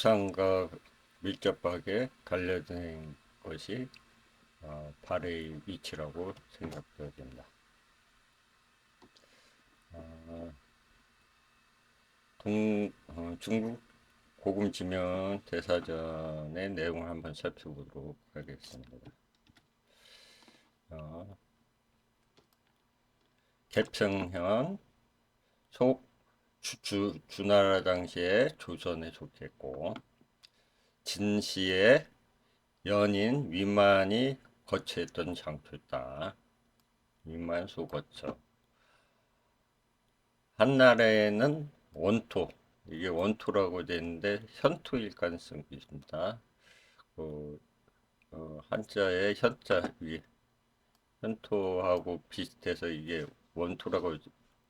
우상과 밀접하게 관련된 것이 발의 위치라고 생각되어진다. 중국 고금 지명 대사전의 내용을 한번 살펴보도록 하겠습니다. 개평현 속 주나라 당시에 조선에 속했고 진시의 연인 위만이 거처했던 장소다. 위만 소거처. 한나라에는 원토, 이게 원토라고 되는데 현토일 가능성이 있습니다. 한자의 현자 위에 현토하고 비슷해서 이게 원토라고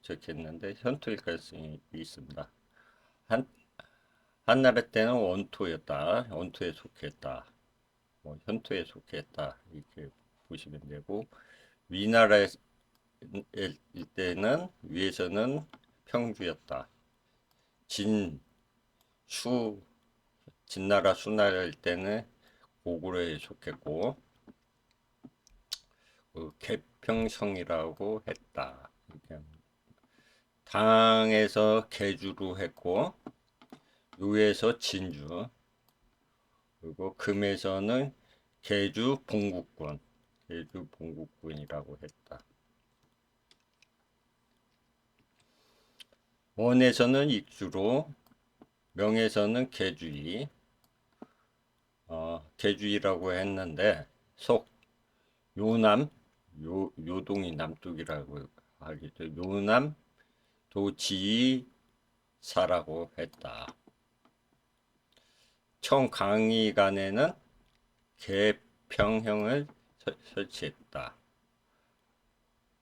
적혔는데 현토일 가능성이 있습니다. 한나라 때는 원토였다. 원토에 속했다. 현토에 속했다. 이렇게 보시면 되고 위나라일 때는 위에서는 평주였다. 진나라 수나라일 때는 고구려에 속했고 개평성이라고 했다. 당에서 계주로 했고 요에서 진주 그리고 금에서는 계주 봉국군이라고 했다. 원에서는 익주로 명에서는 계주이 계주이라고 했는데 속 요남 요동이 남쪽이라고 하겠죠. 요남 도지사라고 했다. 청강의간에는 개평형을 설치했다.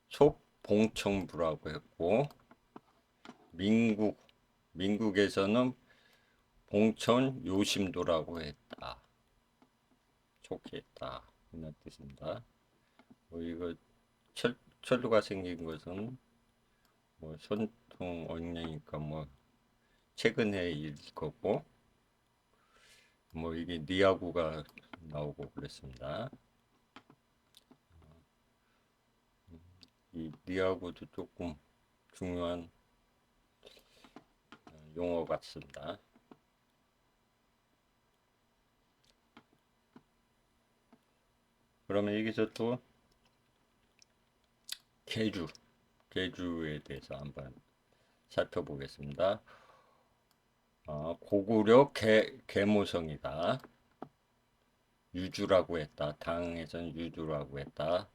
속봉청부라고 했고 민국에서는 봉천 요심도라고 했다. 좋게 했다. 이런 뜻입니다. 이거 철로가 생긴 것은 손통 언령이니까 최근에 일 거고 이게 니아구가 나오고 그랬습니다. 이 니아구도 조금 중요한 용어 같습니다. 그러면 여기서 또 계주에 대해서 한번 살펴보겠습니다. 고구려 계모성이다. 유주라고 했다. 당에서는 유주라고 했다.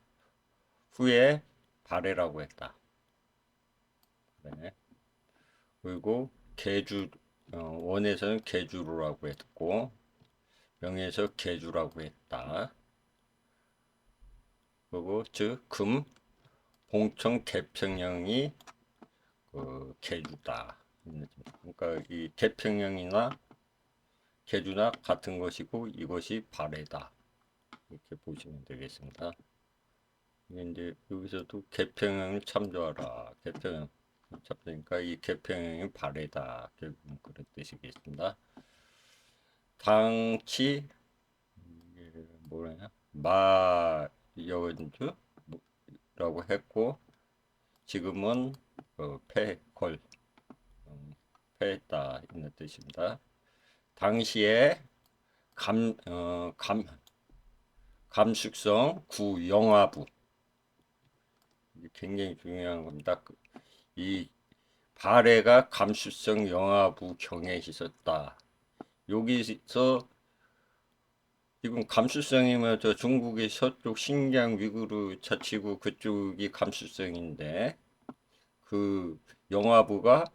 후에 발해라고 했다. 네. 그리고 원에서는 계주로라고 했고 명에서 계주라고 했다. 그리고 즉 봉청 개평형이 계주다. 그러니까 이 개평형이나 계주나 같은 것이고 이것이 발해다. 이렇게 보시면 되겠습니다. 이제 여기서도 개평형을 참조하라. 개평형 참조니까 이 개평형이 발해다. 결국 그런 뜻이겠습니다. 당치 뭐냐 마연주라고 했고 지금은 패했다 이런 뜻입니다. 당시에 감숙성 구영화부 굉장히 중요한 겁니다. 이 발해가 감수성 영화부 경에 있었다. 여기서 지금 감수성이면 저 중국의 서쪽 신疆 위구르 자치구 그쪽이 감수성인데 그 영화부가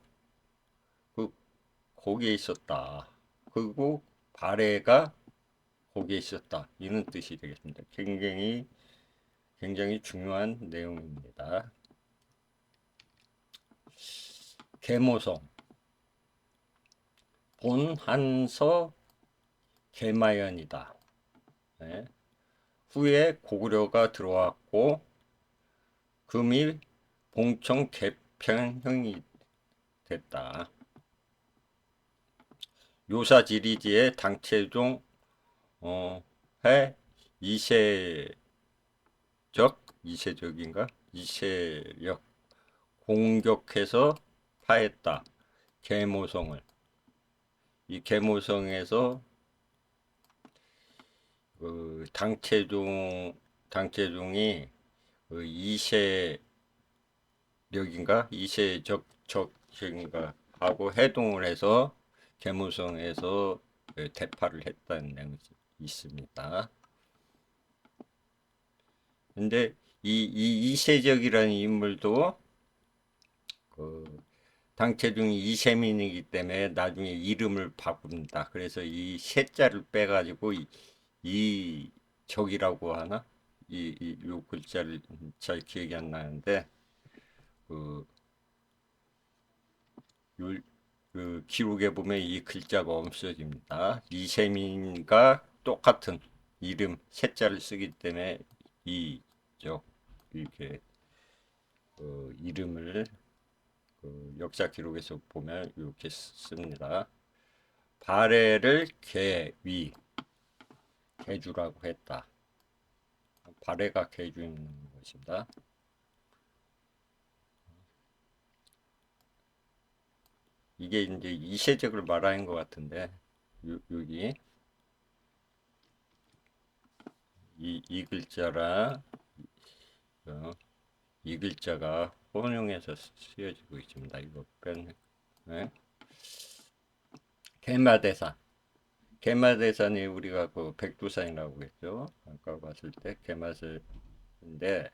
거기에 있었다. 그리고 발해가 거기에 있었다. 이런 뜻이 되겠습니다. 굉장히 중요한 내용입니다. 계모성 본한서 계마연이다. 네. 후에 고구려가 들어왔고 금이 봉청 개평형이 됐다. 요사지리지의 당체종 해 이세적 이세적인가 이세력 공격해서 파했다. 계모성을 이 계모성에서 그 당체종이 그 이세적인가 하고 해동을 해서 계모성에서 그 대파를 했다는 내용이 있습니다. 근데 이 이세적이라는 인물도 그 당체중이 이세민이기 때문에 나중에 이름을 바꿉니다. 그래서 이 세자를 빼가지고 이 적이라고 하나? 요 글자를 잘 기억이 안 나는데 그, 요, 그 기록에 보면 이 글자가 없어집니다. 이세민과 똑같은 이름 세자를 쓰기 때문에 이적 이렇게 이름을 역사 기록에서 보면 이렇게 씁니다. 발해를 개주라고 했다. 발해가 개주인 것입니다. 이게 이제 이세적을 말하는 것 같은데 여기 이 글자랑 이 글자가 혼용해서 쓰여지고 있습니다. 이거 뺀 네? 개마대산 개마대산이 우리가 그 백두산이라고 했죠. 아까 봤을 때 개마산인데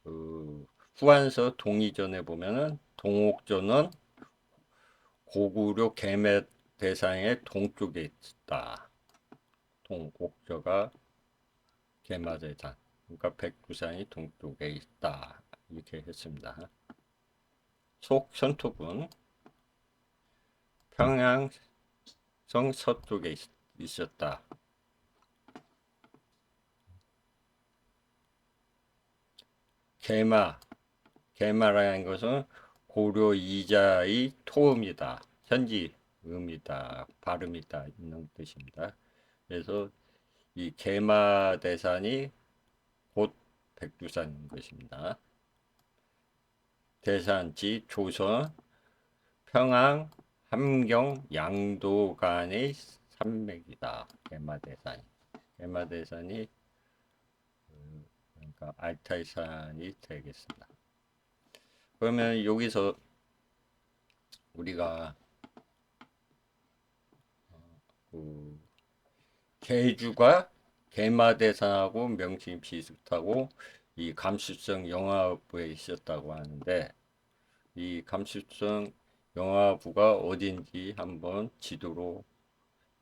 그 후한서 동의전에 보면은 동옥전은 고구려 개마대산의 동쪽에 있다. 동옥저가 개마대산 그러니까 백두산이 동쪽에 있다. 이렇게 했습니다. 속 선토군 평양성 서쪽에 있었다. 개마라는 것은 고려 이자의 토음이다. 현지 음이다. 발음이다. 있는 뜻입니다. 그래서 이 개마대산이 곧 백두산인 것입니다. 대산지 조선 평양 함경 양도 간의 산맥이다. 개마대산이 그러니까 알타이산이 되겠습니다. 그러면 여기서 우리가 그 개주가 개마대산하고 명칭이 비슷하고 이 감수성 영화부에 있었다고 하는데 이 감수성 영화부가 어딘지 한번 지도로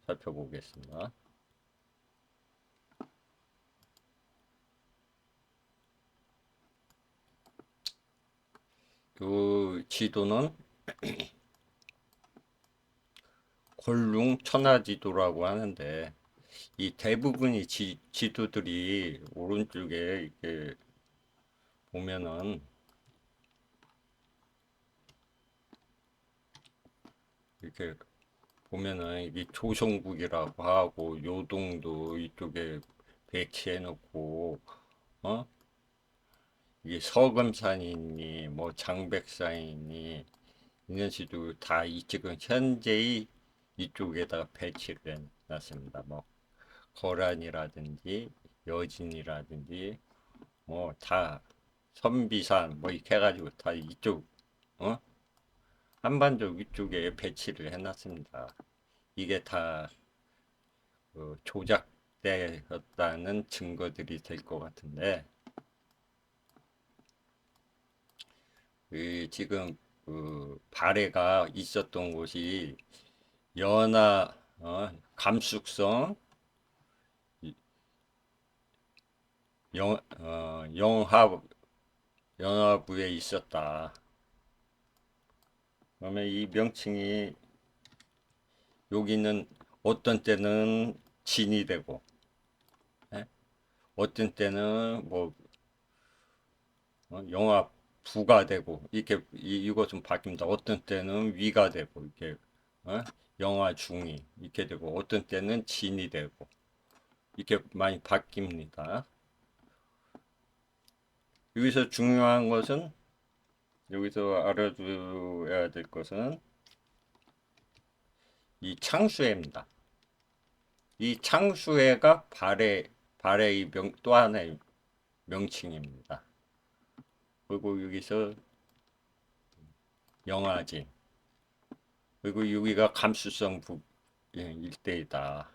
살펴보겠습니다. 그 지도는 골룽 천하지도라고 하는데 이 대부분이 지도들이 오른쪽에 이렇게 보면은 이렇게 보면은 이게 조선국이라고 하고 요동도 이쪽에 배치해 놓고 어 이게 서금산이니 뭐 장백산이니 이런 식으로 다 이 지금 현재의 이쪽에다가 배치를 해놨습니다. 뭐 거란이라든지 여진이라든지 뭐 다 선비산 뭐 이렇게 해가지고 다 이쪽 어 한반도 위쪽에 배치를 해놨습니다. 이게 다 조작되었다는 증거들이 될 것 같은데 지금 그 발해가 있었던 곳이 연하 감숙성 영하 연화부에 있었다. 그러면 이 명칭이 여기는 어떤 때는 진이 되고 예? 어떤 때는 뭐 영화 부가 되고 이렇게 이것은 바뀝니다. 어떤 때는 위가 되고 이렇게 어? 영화 중이 이렇게 되고 어떤 때는 진이 되고 이렇게 많이 바뀝니다. 여기서 중요한 것은 여기서 알아두어야 될 것은 이 창수해입니다. 이 창수해가 발해의 또 하나의 명칭입니다. 그리고 여기서 영하진 그리고 여기가 감수성 일대이다.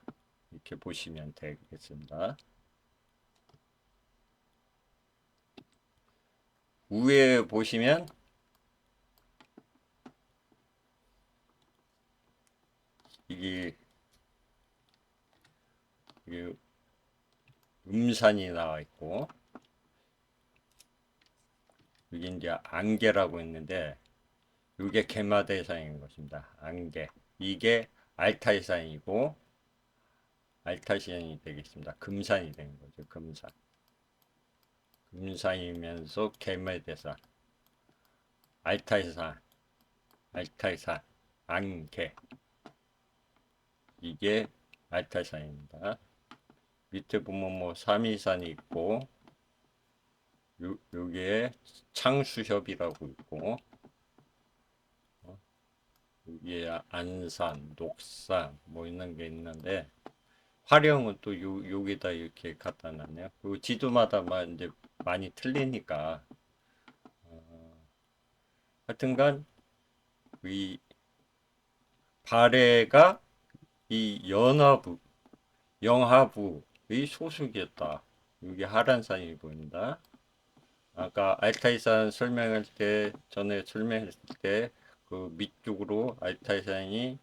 이렇게 보시면 되겠습니다. 위에 보시면 이게, 이게 음산이 나와 있고 여기 이제 안개라고 있는데 이게 개마대산인 것입니다. 안개. 이게 알타이산이고 알타시안이 되겠습니다. 금산이 되는 거죠. 금산. 금산이면서 개마대산. 알타이산. 알타이산. 안개. 이게 알타산입니다. 밑에 보면 뭐 삼이산이 있고 여기에 창수협이라고 있고 여기에 안산, 녹산 뭐 있는 게 있는데 화령은 또 여기다 이렇게 갖다 놨네요. 그 지도마다 이제 많이 틀리니까 하여튼간 이 발해가 이 영하부의 소속이었다. 여기 하란산이 보인다. 아까 알타이산 설명할 때 전에 설명했을 때 그 밑쪽으로 알타이산이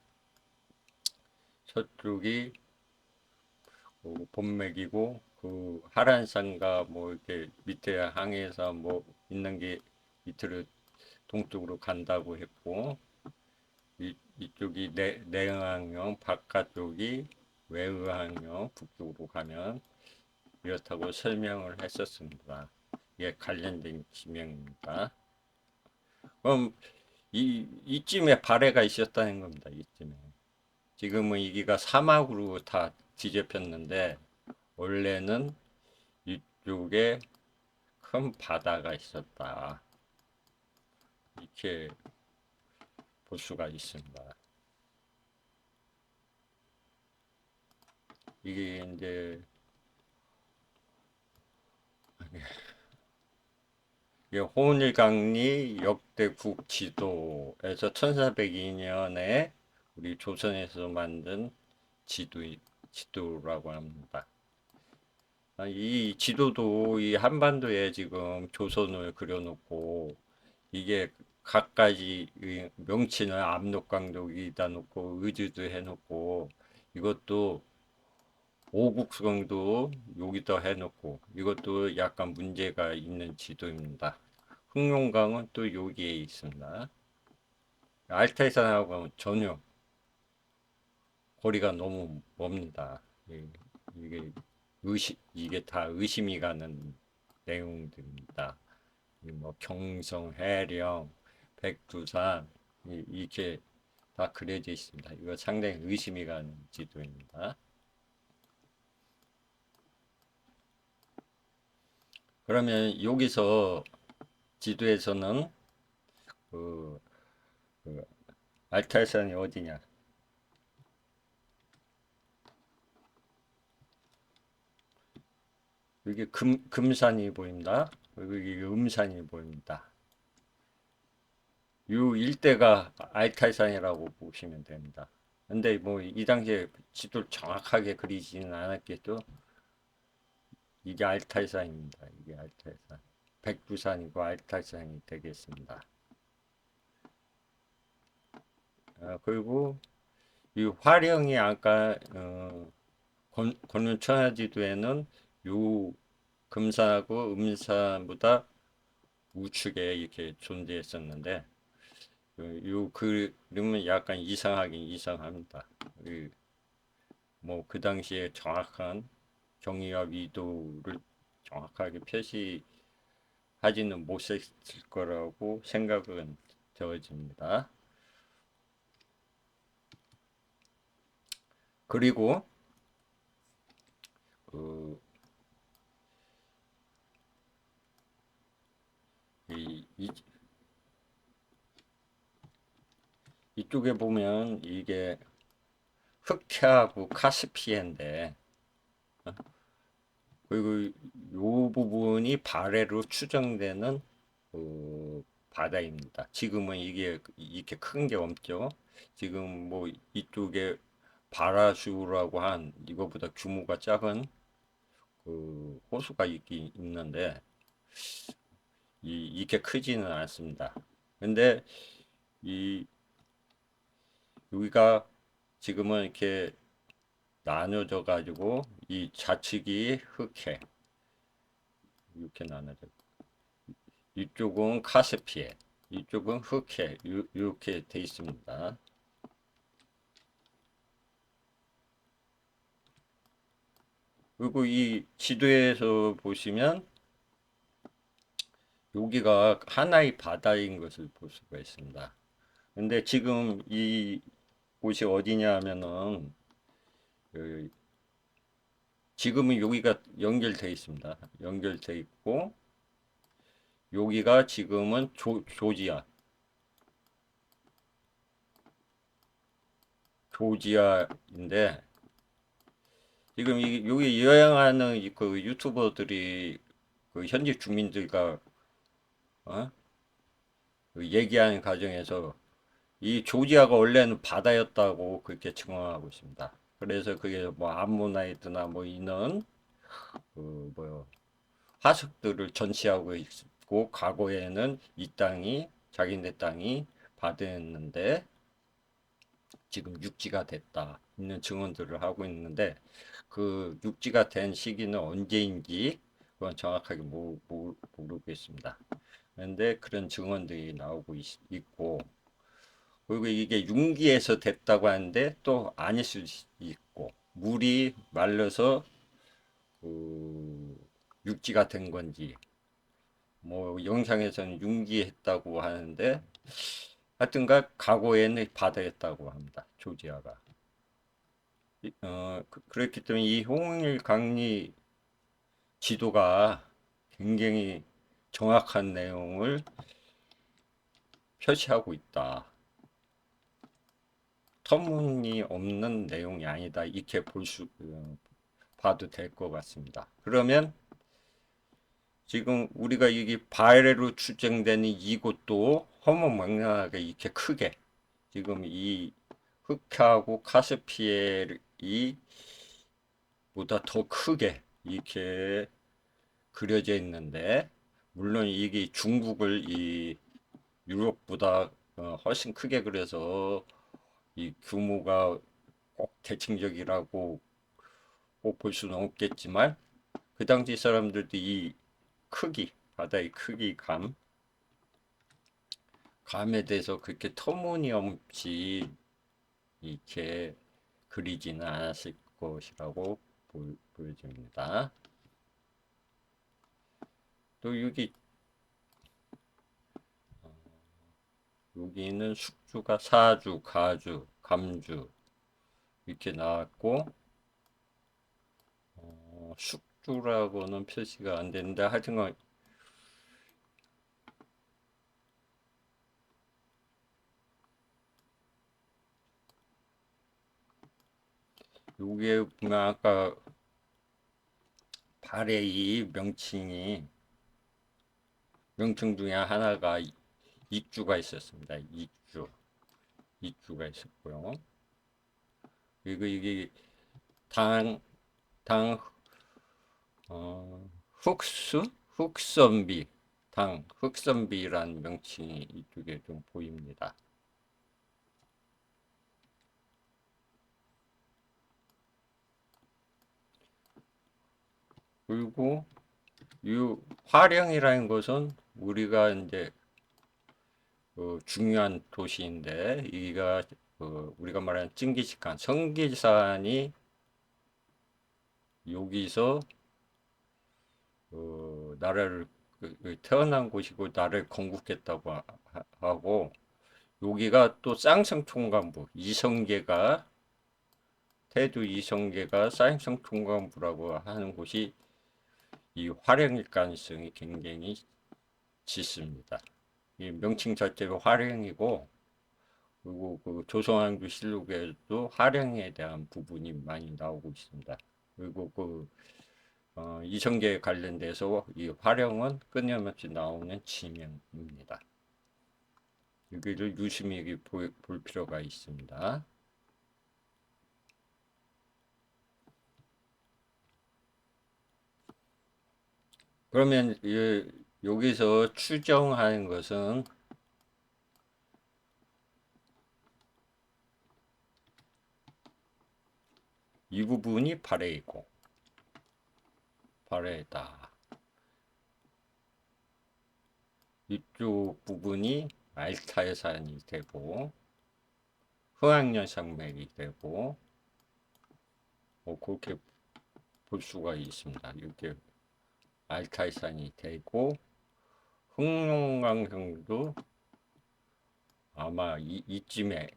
서쪽이 본맥이고 그 하란산과 뭐 이렇게 밑에 항해에서 뭐 있는 게 밑으로 동쪽으로 간다고 했고 이쪽이 내응항형 바깥쪽이 외의항형 북쪽으로 가면 이렇다고 설명을 했었습니다. 이게 관련된 지명입니다. 그럼 이쯤에 발해가 있었다는 겁니다. 이쯤에. 지금은 여기가 사막으로 다 뒤집혔는데 원래는 이쪽에 큰 바다가 있었다. 이렇게 볼 수가 있습니다. 이게 이제 홍일강리 역대국 지도에서 1402년에 우리 조선에서 만든 지도라고 합니다. 이 지도도 이 한반도에 지금 조선을 그려놓고 이게 각가지 명칭을 압록강도 여기다 놓고 의주도 해놓고 이것도 오국성도 여기다 해놓고 이것도 약간 문제가 있는 지도입니다. 흑룡강은 또 여기에 있습니다. 알타이산하고 전혀 거리가 너무 멉니다. 이게 이게 다 의심이 가는 내용들입니다. 뭐 경성, 해령, 백두산 이렇게 다 그려져 있습니다. 이거 상당히 의심이 가는 지도입니다. 그러면 여기서 지도에서는 그, 그 알타산이 어디냐? 여기 금산이 보입니다. 여기 음산이 보입니다. 이 일대가 알타산이라고 보시면 됩니다. 근데 뭐 이 당시에 지도를 정확하게 그리지는 않았겠죠. 이게 알타산입니다. 이게 알타산. 백두산이고 알타산이 되겠습니다. 그리고 이 화령이 아까 권운천하지도에는 요 금산하고 음산보다 우측에 이렇게 존재했었는데 요 그림은 약간 이상하긴 이상합니다. 뭐 그 당시에 정확한 경위와 위도를 정확하게 표시하지는 못했을 거라고 생각은 되어집니다. 그리고 그 이, 이쪽에 보면 이게 흑해하고 카스피해인데 그리고 요 부분이 발해로 추정되는 바다입니다. 지금은 이게 이렇게 큰 게 없죠. 지금 뭐 이쪽에 바라슈라고 한 이거보다 규모가 작은 그 호수가 있긴 있는데 이렇게 크지는 않습니다. 근데 이 여기가 지금은 이렇게 나눠져 가지고 이 좌측이 흑해 이렇게 나눠져 이쪽은 카스피해 이쪽은 흑해 이렇게 돼 있습니다. 그리고 이 지도에서 보시면 여기가 하나의 바다인 것을 볼 수가 있습니다. 근데 지금 이 곳이 어디냐 하면은 그 지금은 여기가 연결돼 있습니다. 연결돼 있고 여기가 지금은 조지아인데 지금 여기 여행하는 그 유튜버들이 그 현지 주민들과 어? 그 얘기하는 과정에서 이 조지아가 원래는 바다였다고 그렇게 증언하고 있습니다. 그래서 그게 뭐 암모나이트나 뭐 이런 그 뭐요 화석들을 전시하고 있고 과거에는 이 땅이 자기네 땅이 바다였는데 지금 육지가 됐다 있는 증언들을 하고 있는데 그 육지가 된 시기는 언제인지 그건 정확하게 모르겠습니다. 그런데 그런 증언들이 나오고 있고 그리고 이게 융기에서 됐다고 하는데 또 아닐 수 있고 물이 말라서 그 육지가 된 건지 뭐 영상에서는 융기했다고 하는데 하여튼가 과거에는 바다였다고 합니다. 조지아가. 그렇기 때문에 이 홍일 강리 지도가 굉장히 정확한 내용을 표시하고 있다. 터무니없는 내용이 아니다. 이렇게 봐도 될 것 같습니다. 그러면 지금 우리가 이게 바레로 추정되는 이곳도 허무맹랑하게 이렇게 크게 지금 이 흑하고 카스피엘이 보다 더 크게 이렇게 그려져 있는데 물론 이게 중국을 이 유럽보다 훨씬 크게 그려서 이 규모가 꼭 대칭적이라고 꼭 볼 수는 없겠지만 그 당시 사람들도 이 크기 바다의 크기 감에 대해서 그렇게 터무니없이 이렇게 그리지는 않았을 것이라고 보여집니다. 또 여기는 숙주가 사주, 가주, 감주 이렇게 나왔고 숙주라고는 표시가 안 되는데 하여튼간 여기에 보면 아까 발의 이 명칭 중에 하나가 익주가 있었습니다. 익주가 있었고요. 그리고 이게 당, 당, 흑선비, 흑선비란 명칭이 이쪽에 좀 보입니다. 그리고 이 화령이라는 것은 우리가 이제 중요한 도시인데 여기가 우리가 말하는 징기스칸 성기산이 여기서 나라를 태어난 곳이고 나라를 건국했다고 하고 여기가 또 쌍성총관부 이성계가 태도 이성계가 사행성 총괄부라고 하는 곳이 이 활용일 가능성이 굉장히 짙습니다. 이 명칭 자체가 활용이고, 그리고 그 조선왕조실록에도 활용에 대한 부분이 많이 나오고 있습니다. 그리고 그 이성계에 관련돼서 이 활용은 끊임없이 나오는 지명입니다. 여기를 유심히 볼 필요가 있습니다. 그러면 여기서 추정하는 것은 이 부분이 발해이고 발해다. 이쪽 부분이 알타이산이 되고 흥학년산맥이 되고 그렇게 볼 수가 있습니다. 이렇게 알타이산이 되고 흑룡강성도 아마 이쯤에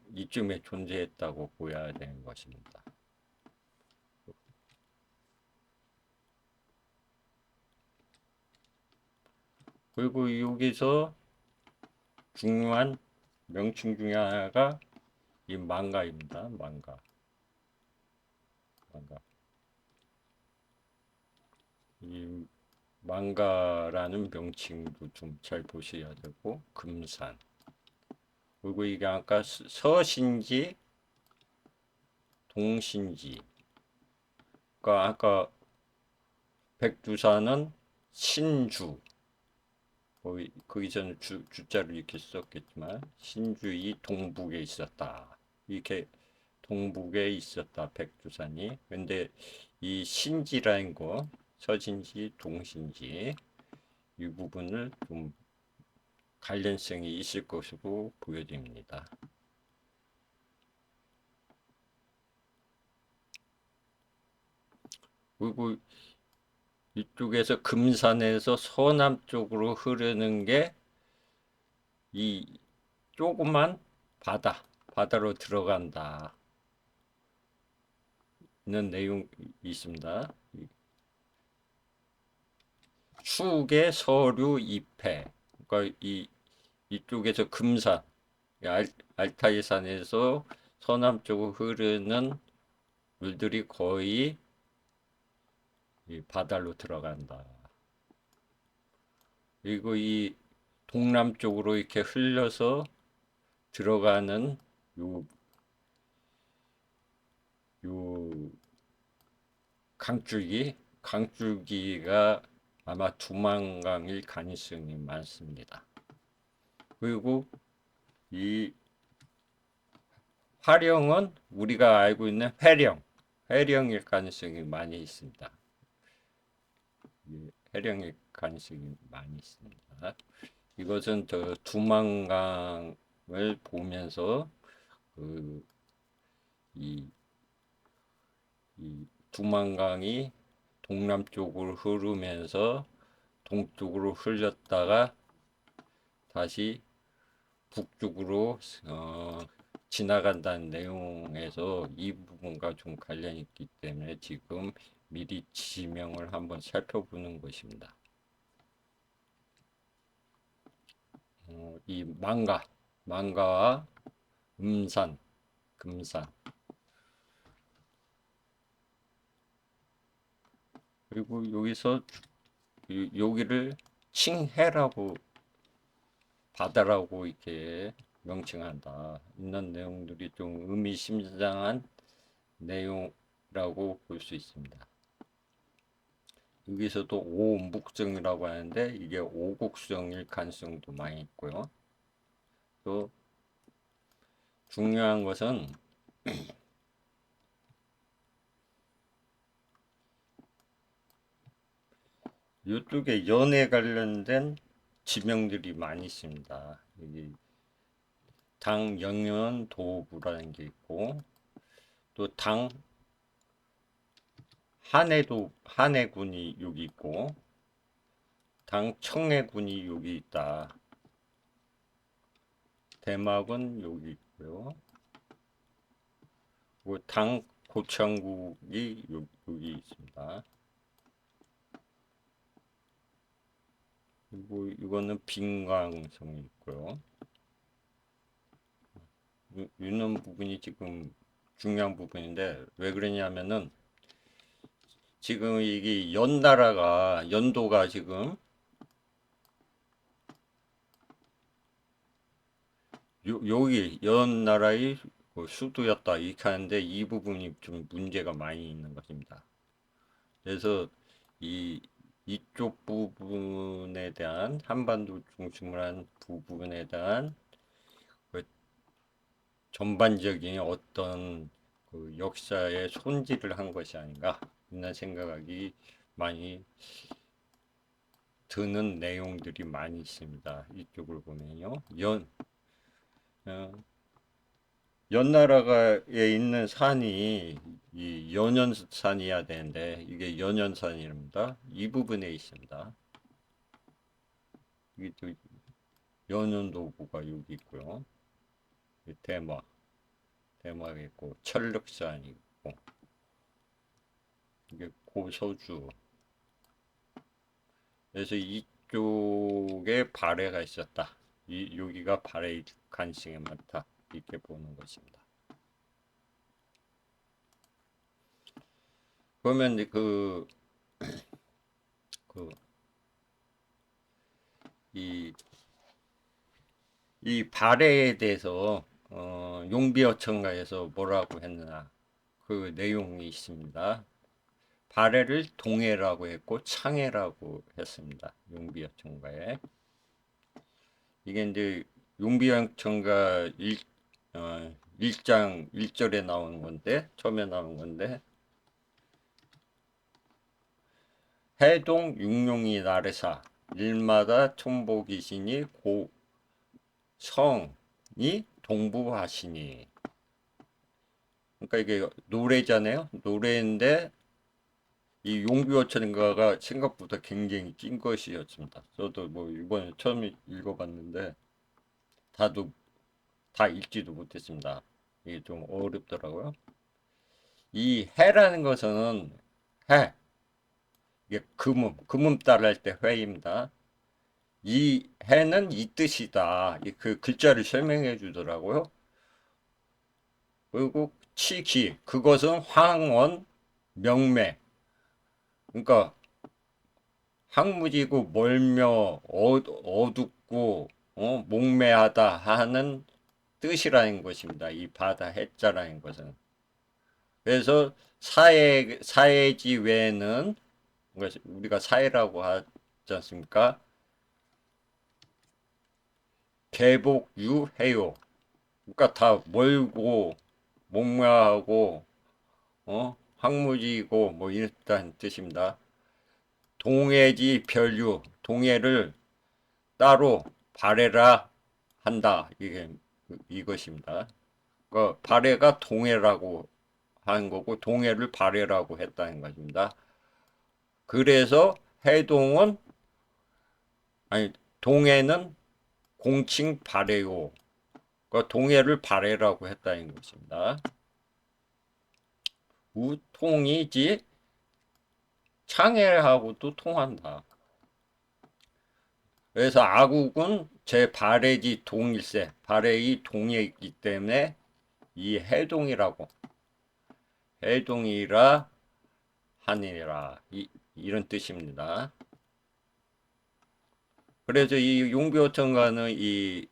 존재했다고 보여야 되는 것입니다. 그리고 여기서 중요한 명칭 중에 하나가 이 망가입니다. 망가. 이 망가라는 명칭도 좀 잘 보셔야 되고, 금산. 그리고 이게 아까 서신지, 동신지. 그러니까 아까 백두산은 신주. 거기 저는 주자를 이렇게 썼겠지만, 신주이 동북에 있었다. 이렇게 동북에 있었다, 백두산이. 근데 이 신지라는 거, 서신지, 동신지, 이 부분을 좀 관련성이 있을 것으로 보여집니다. 그리고 이쪽에서 금산에서 서남쪽으로 흐르는 게 이 조그만 바다로 들어간다. 는 내용이 있습니다. 축의 서류 2패. 그러니까 이쪽에서 금산, 알타이산에서 서남쪽으로 흐르는 물들이 거의 이 바다로 들어간다. 그리고 이 동남쪽으로 이렇게 흘려서 들어가는 요, 요 강줄기가 아마 두만강일 가능성이 많습니다. 그리고 이 화령은 우리가 알고 있는 해령일 가능성이 많이 있습니다. 해령일 가능성이 많이 있습니다. 이것은 저 두만강을 보면서 이 두만강이 동남쪽으로 흐르면서 동쪽으로 흘렸다가 다시 북쪽으로 지나간다는 내용에서 이 부분과 좀 관련이 있기 때문에 지금 미리 지명을 한번 살펴보는 것입니다. 이 망가와 음산, 금산, 그리고 여기서 여기를 칭해라고 바다라고 이렇게 명칭한다. 이런 내용들이 좀 의미심장한 내용이라고 볼 수 있습니다. 여기서도 오묵정이라고 하는데 이게 오곡성일 가능성도 많이 있고요. 또 중요한 것은 이쪽에 연에 관련된 지명들이 많이 있습니다. 여기 당 영연 도부라는 게 있고 또 당 한해군이 여기 있고 당 청해군이 여기 있다. 대막은 여기 있고요. 당 고창국이 여기 있습니다. 그리고 이거는 빈강성이 있고요. 있는 부분이 지금 중요한 부분인데 왜 그러냐면은 지금 이게 연나라가 연도가 지금 여기 연나라의 그 수도였다 이렇게 하는데 이 부분이 좀 문제가 많이 있는 것입니다. 그래서 이 이쪽 부분에 대한 한반도 중심으로 한 부분에 대한 그 전반적인 어떤 그 역사의 손질을 한 것이 아닌가 이런 생각이 많이 드는 내용들이 많이 있습니다. 이쪽을 보면요. 어, 연나라가에 있는 산이 이 연연산이어야 되는데 이게 연연산입니다. 이 부분에 있습니다. 이게 또 연연도구가 여기 있고요. 대마가 있고 철력산이 있고 이게 고서주. 그래서 이쪽에 발해가 있었다. 여기가 발해의 가능성이 많다. 이렇게 보는 것입니다. 그러면 그, 이, 이 발해에 대해서 용비어천가에서 뭐라고 했느냐 그 내용이 있습니다. 발해를 동해라고 했고 창해라고 했습니다. 용비어천가에 이게 이제 용비어천가 1장 1절에 나오는 건데 처음에 나오는 건데 해동 육룡이 나래사 일마다 촌복이시니 고성이 동부하시니 그러니까 이게 노래잖아요. 노래인데 이 용비어천가가 생각보다 굉장히 긴 것이었습니다. 저도 뭐 이번에 처음 읽어봤는데 다도 다 읽지도 못했습니다. 이게 좀 어렵더라고요. 이 해라는 것은 해 이게 금음 따라할 때 회입니다. 이 해는 이 뜻이다. 그 글자를 설명해 주더라고요. 그리고 치기 그것은 황원 명매 그러니까 항무지고 멀며 어둡고 목매하다 하는 뜻이라는 것입니다. 이 바다 해자라는 것은. 그래서 사해지 외에는 우리가 사해라고 하지 않습니까? 개복유해요. 그러니까 다 멀고 목매하고 황무지고 뭐 이런 뜻입니다. 동해지 별유 동해를 따로 발해라 한다 이것입니다. 그 발해가 동해라고 한 거고 동해를 발해라고 했다는 것입니다. 그래서 해동은 아니 동해는 공칭 발해요. 그 동해를 발해라고 했다는 것입니다. 우통이지 창해하고도 통한다. 그래서 아국은 제 발해지 동일세, 발해의 동에 있기 때문에 이 해동이라 하니라 이런 뜻입니다. 그래서 이 용비어천가는 이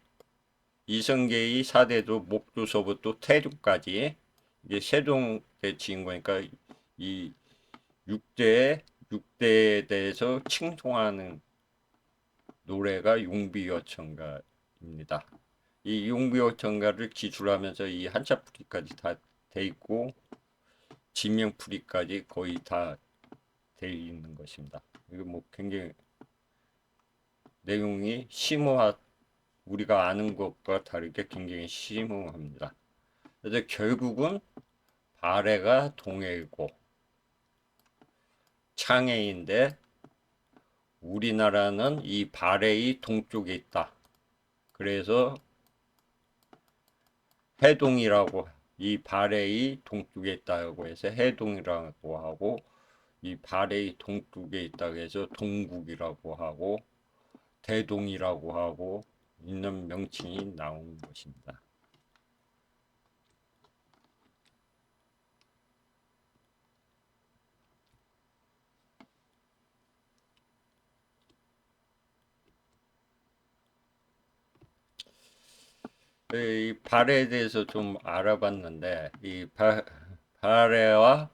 이성계의 사대도 목조서부터 태조까지 이제 세종대 지은 거니까 이 6대에 대해서 칭송하는 노래가 용비어천가입니다. 이 용비어천가를 기술하면서 이 한자풀이까지 다 돼 있고 지명풀이까지 거의 다 돼 있는 것입니다. 이거 뭐 굉장히 내용이 심오하 우리가 아는 것과 다르게 굉장히 심오합니다. 그래서 결국은 발해가 동해이고 창해인데 우리나라는 이 발해의 동쪽에 있다. 그래서 해동이라고 이 발해의 동쪽에 있다고 해서 해동이라고 하고, 이 발해의 동쪽에 있다고 해서 동국이라고 하고, 대동이라고 하고 있는 명칭이 나온 것입니다. 이 발해에 대해서 좀 알아봤는데, 발해와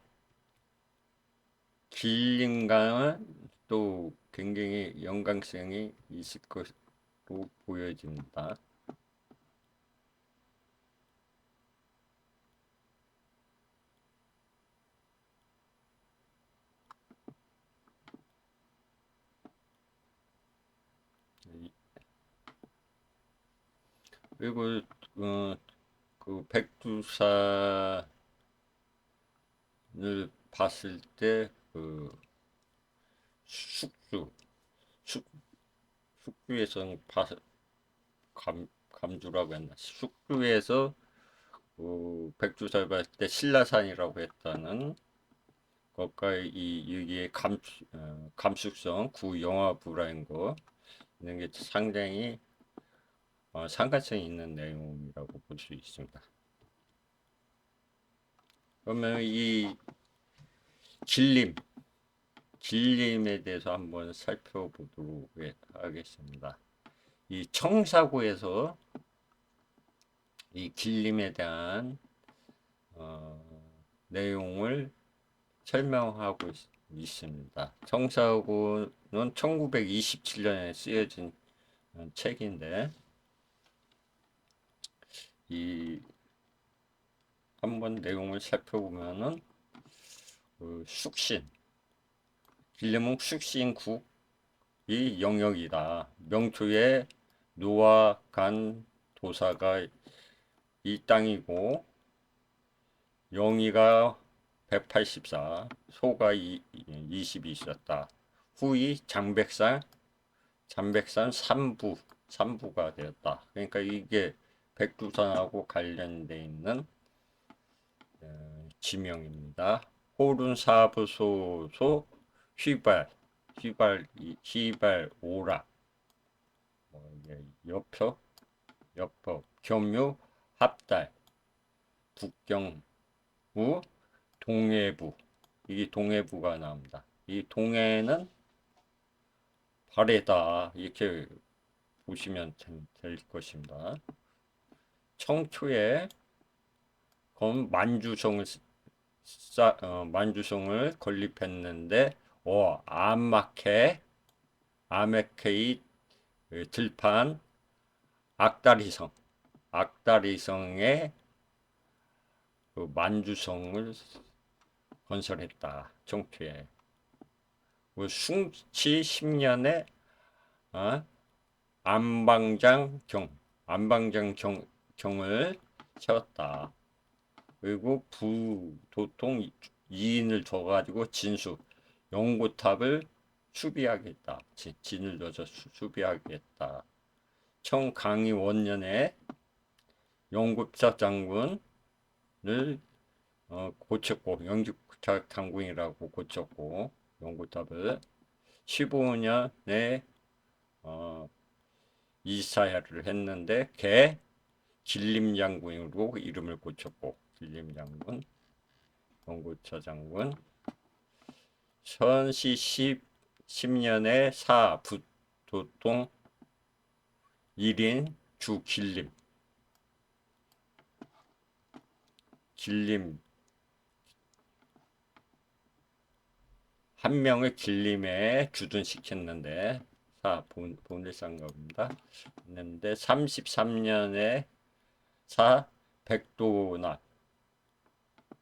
길림과는 또 굉장히 연관성이 있을 것으로 보여집니다. 그리고 어, 그 백두산을 봤을 때 그 숙주, 숙, 숙주에서 감주라고 했나? 숙주에서 그 백두산을 봤을 때 신라산이라고 했다는 것과 여기에 감축성 구영하부라는 거 있는 게 상당히 상관성이 있는 내용이라고 볼 수 있습니다. 그러면 이 길림, 길림에 대해서 한번 살펴보도록 하겠습니다. 이 청사구에서 이 길림에 대한 어, 내용을 설명하고 있습니다. 청사구는 1927년에 쓰여진 책인데 이 한번 내용을 살펴보면은 그 숙신, 길림은 숙신국이 영역이다. 명초에 노와 간 도사가 이 땅이고 영이가 184, 소가 20이 있었다. 후이 잠백산 3부가 되었다. 그러니까 이게 백두산하고 관련돼 있는 지명입니다. 호룬사부소소 휘발, 휘발 오라, 여표, 겸유, 합달, 북경우, 동해부. 이게 동해부가 나옵니다. 이 동해는 발해다 이렇게 보시면 될 것입니다. 청초에 만주성을 건립했는데 아메케이 들판 악다리성에 그 만주성을 건설했다. 청초에 숭치 10년에 안방장경을 세웠다. 그리고 부도통 2인을 둬가지고 연구탑을 수비하겠다. 진을 넣어서 수비하겠다. 청강희 원년에 영국사 장군을 고쳤고, 영국사 장군이라고 고쳤고, 연구탑을 15년에 이사야를 했는데 길림장군으로 이름을 고쳤고, 길림장군, 영구차 장군. 천시 10년에 부도통 1인 주 길림 한 명을 길림에 주둔시켰는데 본일상갑입니다. 했는데 33년에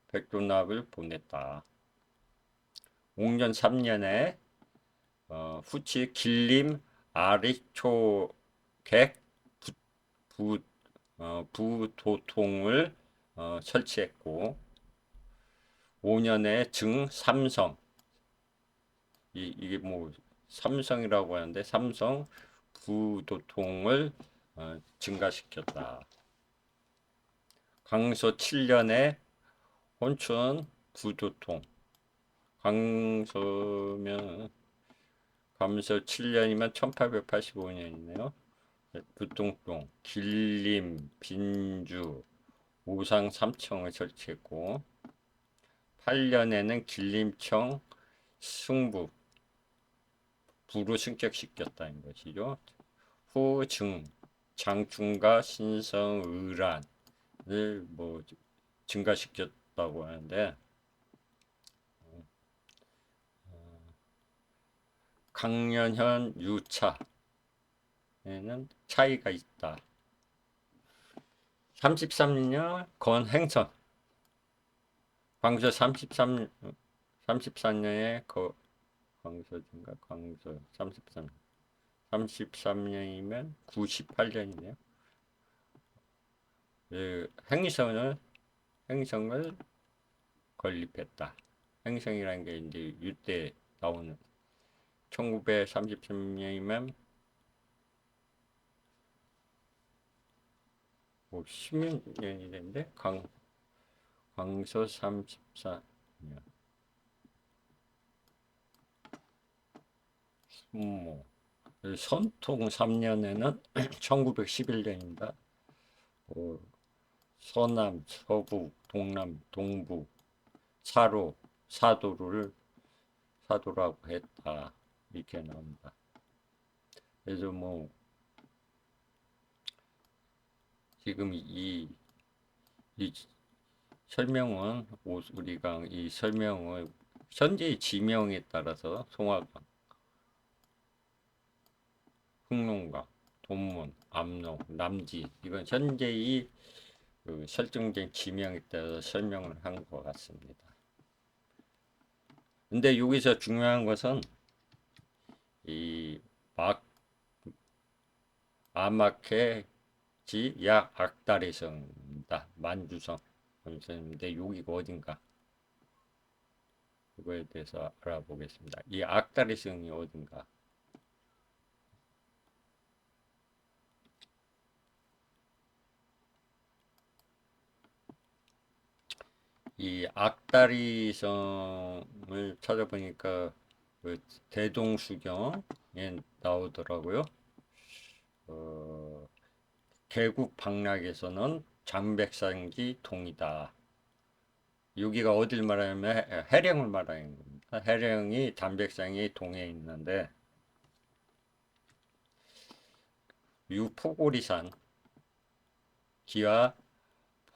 백도납을 보냈다. 5년 3년에 후치 길림 아리초객 부도통을 설치했고 5년에 삼성 이게 뭐 삼성이라고 하는데 삼성 부도통을 증가시켰다. 강서 7년에 혼춘 구도통. 강서면 감서 7년이면 1885년이네요. 부통동, 길림, 빈주, 오상 3청을 설치했고 8년에는 길림청, 승부, 부로 승격시켰다는 것이죠. 후 장충과 신성의란을 뭐 증가시켰다고 하는데 강년현 유차에는 차이가 있다. 33년 건행선 광서 34년에 광서인가 광서 33년이면 98년이네요. 행성을 건립했다. 행성이라는 게 이제 이때 나오는 1933년이면 뭐 10년이 됐는데 광서 34년 순모 선통 3년에는 1911년입니다. 서남, 서부, 동남, 동부, 사도라고 했다. 이렇게 나옵니다. 그래서 뭐 지금 이 설명은 우리가 이 설명을 현재의 지명에 따라서 송화강, 흑룡강, 돈문, 압록, 남지 이건 현재의 그 설정된 지명에 따라서 설명을 한 것 같습니다. 근데 여기서 중요한 것은 이 아마케지 약 악다리성입니다. 만주성 선생님인데 여기가 어딘가 그거에 대해서 알아보겠습니다. 이 악다리성이 어딘가. 이 악다리성을 찾아보니까 그 대동수경에 나오더라고요. 개국 방락에서는 장백산기 동이다. 여기가 어딜 말하냐면 해령을 말하는 겁니다. 해령이 담백산이 동에 있는데 유포고리산 기와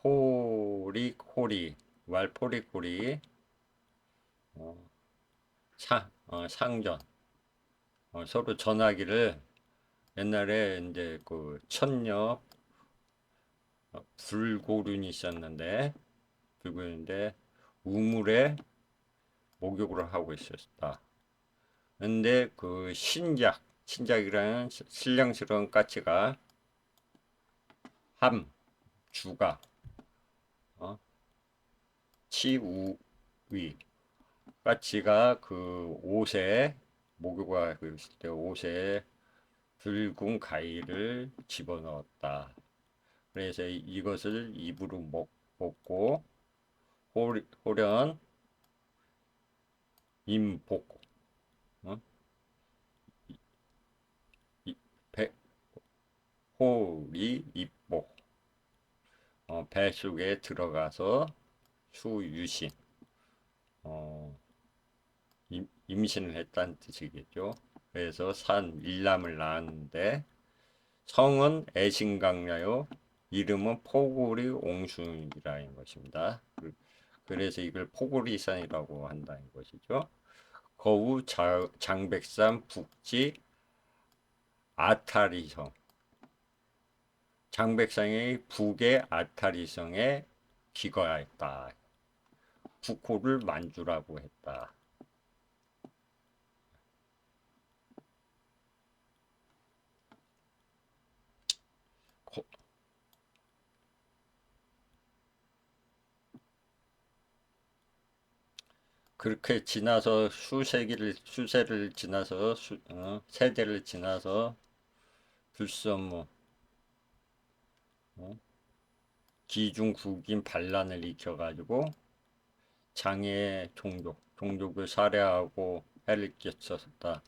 포리코리 왈포리코리 상전 서로 전하기를 옛날에 이제 그 천녀 불고륜이 있었는데 불고륜인데 우물에 목욕을 하고 있었다. 근데 그 신작이라는 신령스러운 까치가 주가 치우위 까치가 그 옷에 목욕을 하고 있을 때 옷에 붉은 가위를 집어넣었다. 그래서 이것을 입으로 먹고 호련 임복 어? 호리 입복 배 속에 들어가서 수유신 임신을 했다는 뜻이겠죠. 그래서 일남을 낳았는데 성은 애신강야요 이름은 포고리 옹순이라는 것입니다. 그래서 이걸 포고리산이라고 한다는 것이죠. 거우 장백산 북지 아타리성 장백산의 북의 아타리성에 기거했다. 북호를 만주라고 했다. 그렇게 지나서 수세를 지나서 세대를 지나서 불선무 기중국인 반란을 일으켜가지고 장애 종족을 살해하고 해를 끼쳤다.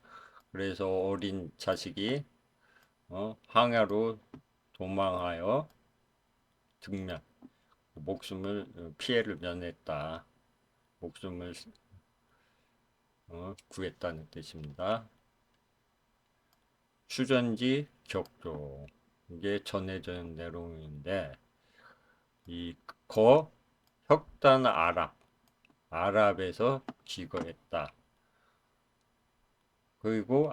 그래서 어린 자식이 황야로 도망하여 등면 목숨을 피해를 면했다. 목숨을 구했다는 뜻입니다. 추전지 격조 이게 전해져 있는 내용인데 이 혁단 아랍에서 기거했다. 그리고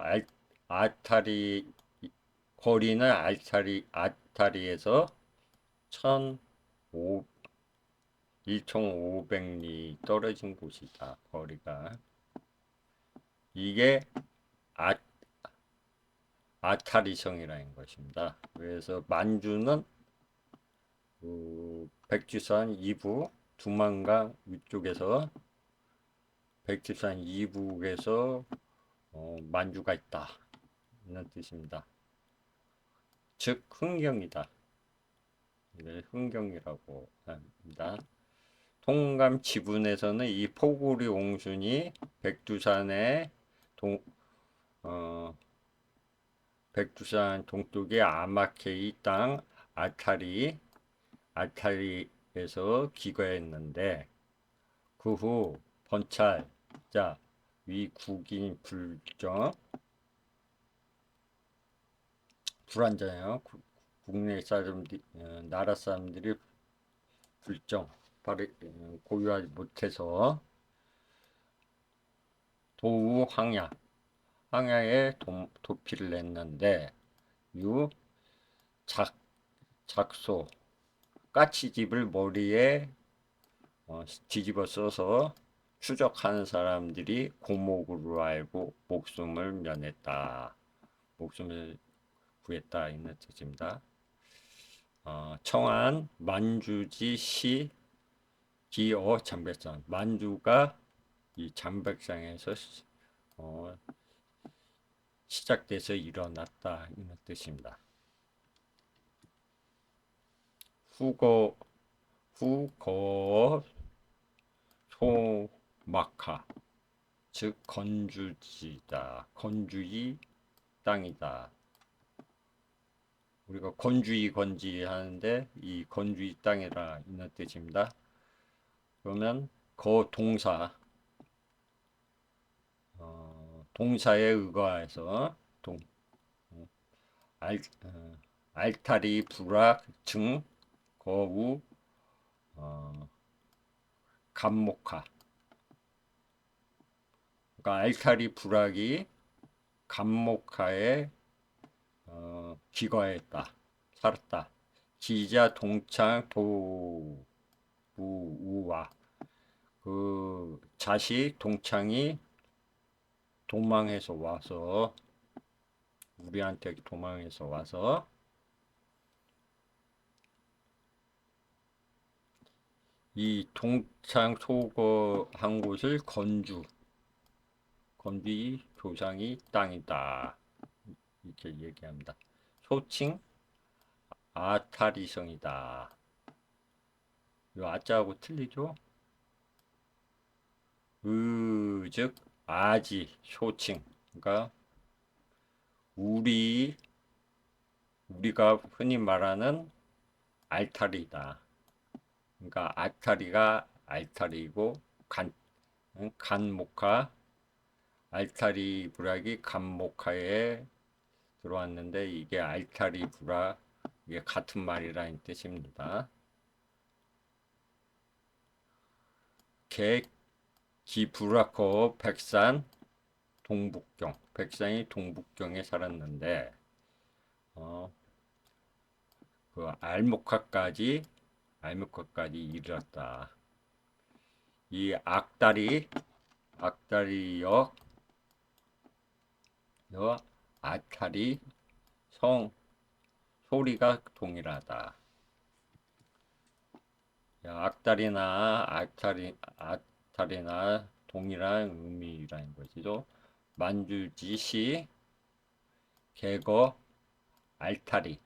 아타리 거리는 아타리에서 1,500리 떨어진 곳이다. 거리가 이게 아타리성이라는 것입니다. 그래서 만주는 백두산 이북 두만강 위쪽에서 백두산 이북에서 만주가 있다. 이런 뜻입니다. 즉 흥경이다. 이걸 흥경이라고 합니다. 통감 지분에서는 이 포구리 옹순이 백두산의 백두산 동쪽의 아마케이 땅 알타리에서 기거했는데 그 후 번찰자 위국인 불안정해요. 국내 사람들이 나라 사람들이 고유하지 못해서 도우 황야에 도피를 했는데 작소 까치집을 머리에 뒤집어 써서 추적하는 사람들이 고목으로 알고 목숨을 면했다. 목숨을 구했다. 이는 뜻입니다. 청안 만주지 시 기어 잠백상 만주가 이 잠백상에서 시작돼서 일어났다. 이는 뜻입니다. 후거 소마카 즉 건주지다. 건주의 땅이다. 우리가 건주의 하는데 이 건주의 땅이라 이런 뜻입니다. 그러면 동사에 의거해서 알타리 불악 증 거우 감목하 그러니까 알타리 불악이 감목하에 기거했다. 살았다. 기자 동창 도우와 그 자식 동창이 도망해서 와서 우리한테 도망해서 와서 이 동창 소거한 곳을 건주의 조상이 땅이다. 이렇게 얘기합니다. 소칭 아타리성이다. 이 아자하고 틀리죠? 즉 아지 소칭 그러니까 우리가 흔히 말하는 알타리다. 그러니까 알타리가 알타리고 간목화 알타리 불악이 간목화에 들어왔는데 이게 알타리 불악 이게 같은 말이라는 뜻입니다. 기브라코 백산 동북경 백산이 동북경에 살았는데 그 알목화까지 이르렀다. 이 악다리역 아타리 성 소리가 동일하다. 악다리나 아타리나 동일한 의미라는 것이죠. 만주지시 개거 알타리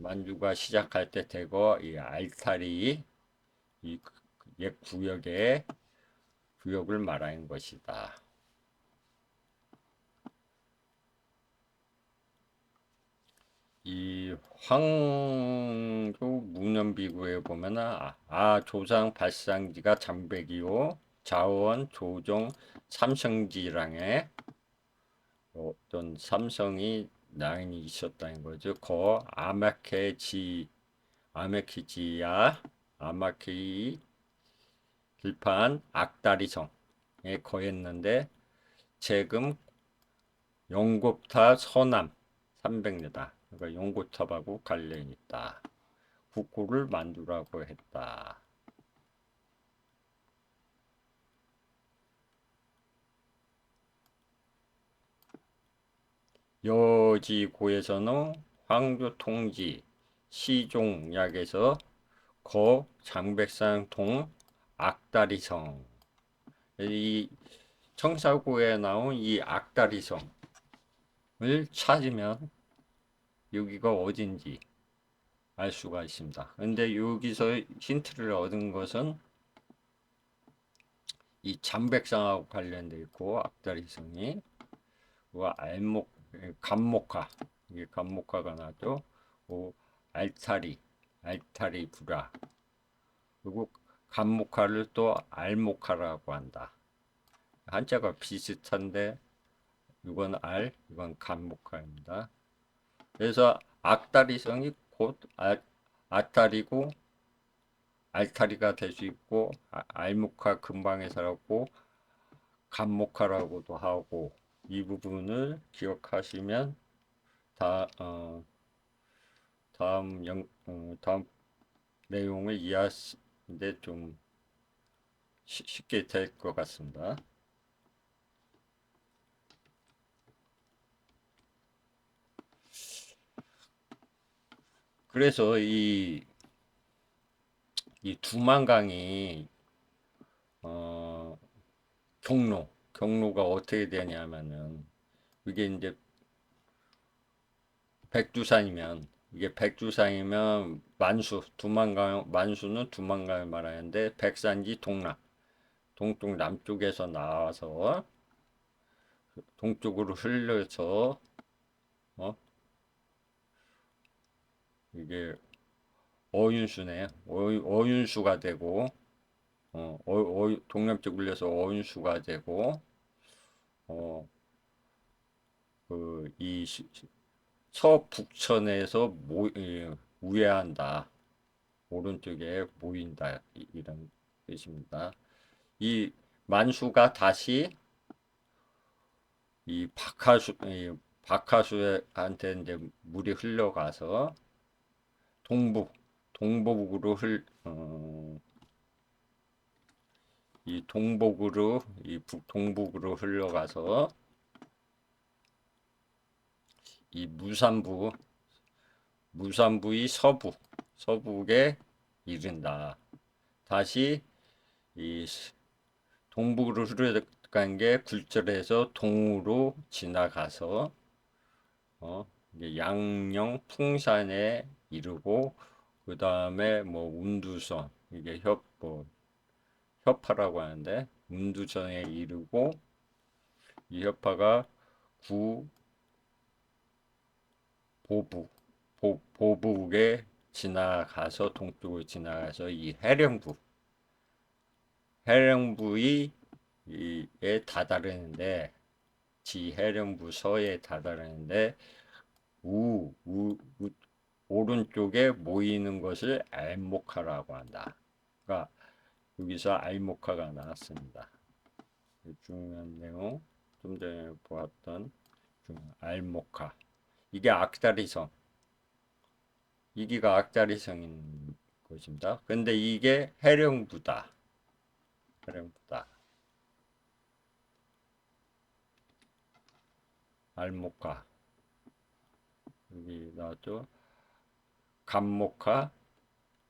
만주가 시작할 때 대거 이 알타리 이 옛 구역을 말하는 것이다. 이 황조 문헌비구에 보면은 조상 발상지가 장백이요 자원 조종 삼성지랑에 어떤 삼성이 라인이 있었다는 거죠. 아메키지야 아마키 들판 악다리성에 거했는데 지금 용곱탑 서남 300m 그러니까 용곱탑하고 관련이 있다. 국고를 만두라고 했다. 여지고에서는 황조통지 시종약에서 거 장백산 동 악다리성 이 청사고에 나온 이 악다리성을 찾으면 여기가 어딘지 알 수가 있습니다. 근데 여기서 힌트를 얻은 것은 이 장백산하고 관련돼 있고 악다리성이 감목화 이게 감목화가 나죠. 알타리 불화 그리고 감목화를 또 알목화라고 한다. 한자가 비슷한데 이건 이건 감목화입니다. 그래서 악다리성이 곧 알타리고 알타리가 될 수 있고 알목화 근방에 살았고 감목화라고도 하고 이 부분을 기억하시면 다음 내용을 이해하시는데 좀 쉽게 될 것 같습니다. 그래서 이 두만강이 어, 경로가 어떻게 되냐면은 이게 이제 백두산이면 이게 백두산이면 만수는 두만강을 말하는데 백산지 동쪽 남쪽에서 나와서 동쪽으로 흘러서 어 이게 어윤수네 어윤수가 되고 동남쪽 흘려서 어윤수가 되고 이 서북천에서 우회한다. 오른쪽에 모인다. 이런 뜻입니다. 이 만수가 다시 박하수한테 이제 물이 흘러가서 동북으로 북동북으로 흘러가서 이 무산부의 서북에 이른다. 다시 이 동북으로 흘러간 게 굴절해서 동으로 지나가서 이제 양령 풍산에 이르고 그 다음에 뭐 운두선 이게 협파라고 하는데 운두선에 이르고 이 협파가 구 보북에 지나가서 동쪽으로 지나가서 이 해령부에 다다르는데 해령부 서에 다다르는데 오른쪽에 모이는 것을 알목화라고 한다. 그러니까 여기서 알목화가 나왔습니다. 중요한 내용 좀 전에 보았던 알목화 이게 악다리성 이기가 악다리성인 것입니다. 근데 이게 해령부다. 알목화 여기 나왔죠. 감목화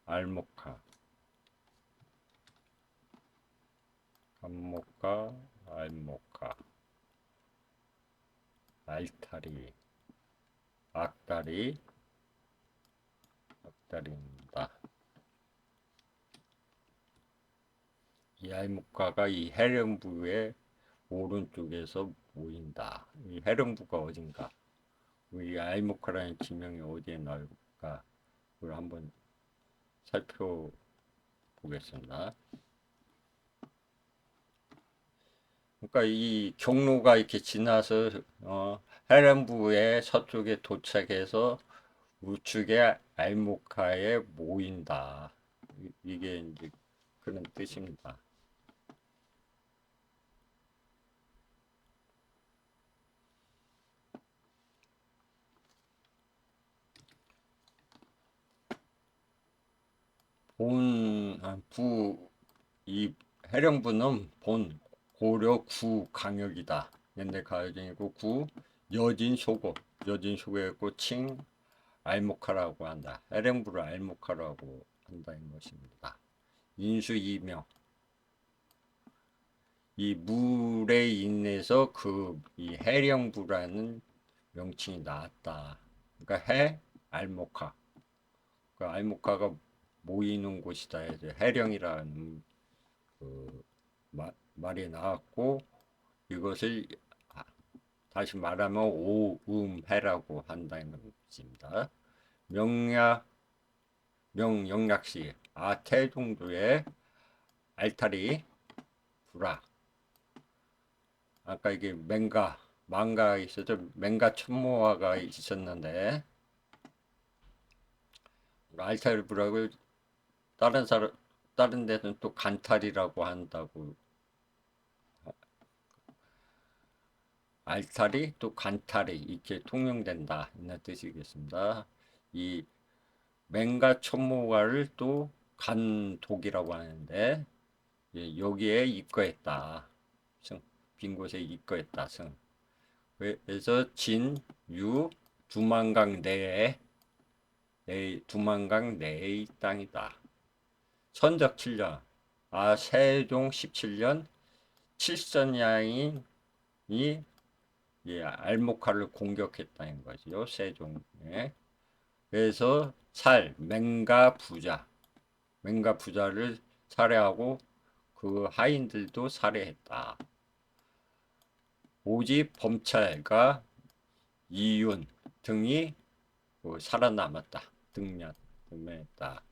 알목화 감목화 알목화 알타리 악다리 기다립니다. 이 알목화가 이 해령부의 오른쪽에서 보인다. 이 해령부가 어딘가? 이 알목화라는 지명이 어디에 나올까? 그걸 한번 살펴보겠습니다. 그러니까 이 경로가 이렇게 지나서 해령부의 서쪽에 도착해서 우측의 알목화에 모인다. 이게 이제 그런 뜻입니다. 이 해령부는 본 고려 구 강역이다. 옛날 가요정이고 구 여진 소고 있고 칭 알목하라고 한다. 해령부를 알목하라고 한다는 것입니다. 인수이명 이 물에 인해서 이 해령부라는 명칭이 나왔다. 그러니까 알목하. 그 알목하가 모이는 곳이다 해서 해령이라는 그 말이 나왔고 이것을 다시 말하면 오음해라고 한다는 것입니다. 명영락시 태종도의 알타리 불화 아까 이게 망가 있었죠. 맹가 천모화가 있었는데 알타리 불화를 다른 데는 또 간탈이라고 한다고. 알타리 또 간탈이 이렇게 통용된다 이런 뜻이겠습니다. 이 맹가 천모가를 또 간독이라고 하는데 여기에 입거했다. 빈 곳에 입거했다. 그래서 진, 유, 두만강 두만강 내의 땅이다. 선적 7년 세종 17년 칠선양이 알목화를 공격했다는 거죠. 세종에. 그래서 맹가 부자를 살해하고 그 하인들도 살해했다. 오직 범찰과 이윤 등이 살아남았다. 등면했다.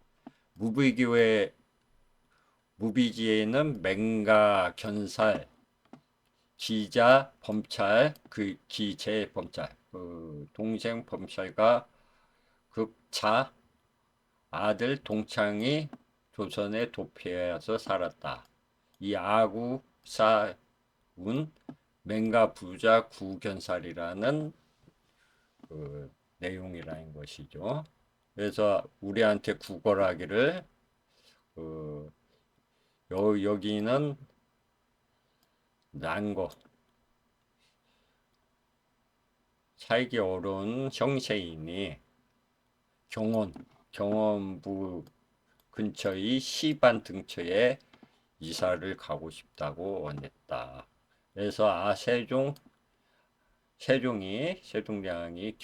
무비지에는 맹가 견살 기자 범찰 기재 범찰 동생 범찰과 극차 아들 동창이 조선에 도피해서 살았다. 이 아구사운 맹가 부자 구견살이라는 내용이라는 것이죠. 그래서 우리한테 구걸하기를 여기는 난거 살기 어려운 형세이니 경원부 근처의 시반 등처에 이사를 가고 싶다고 원했다. 그래서 세종대왕이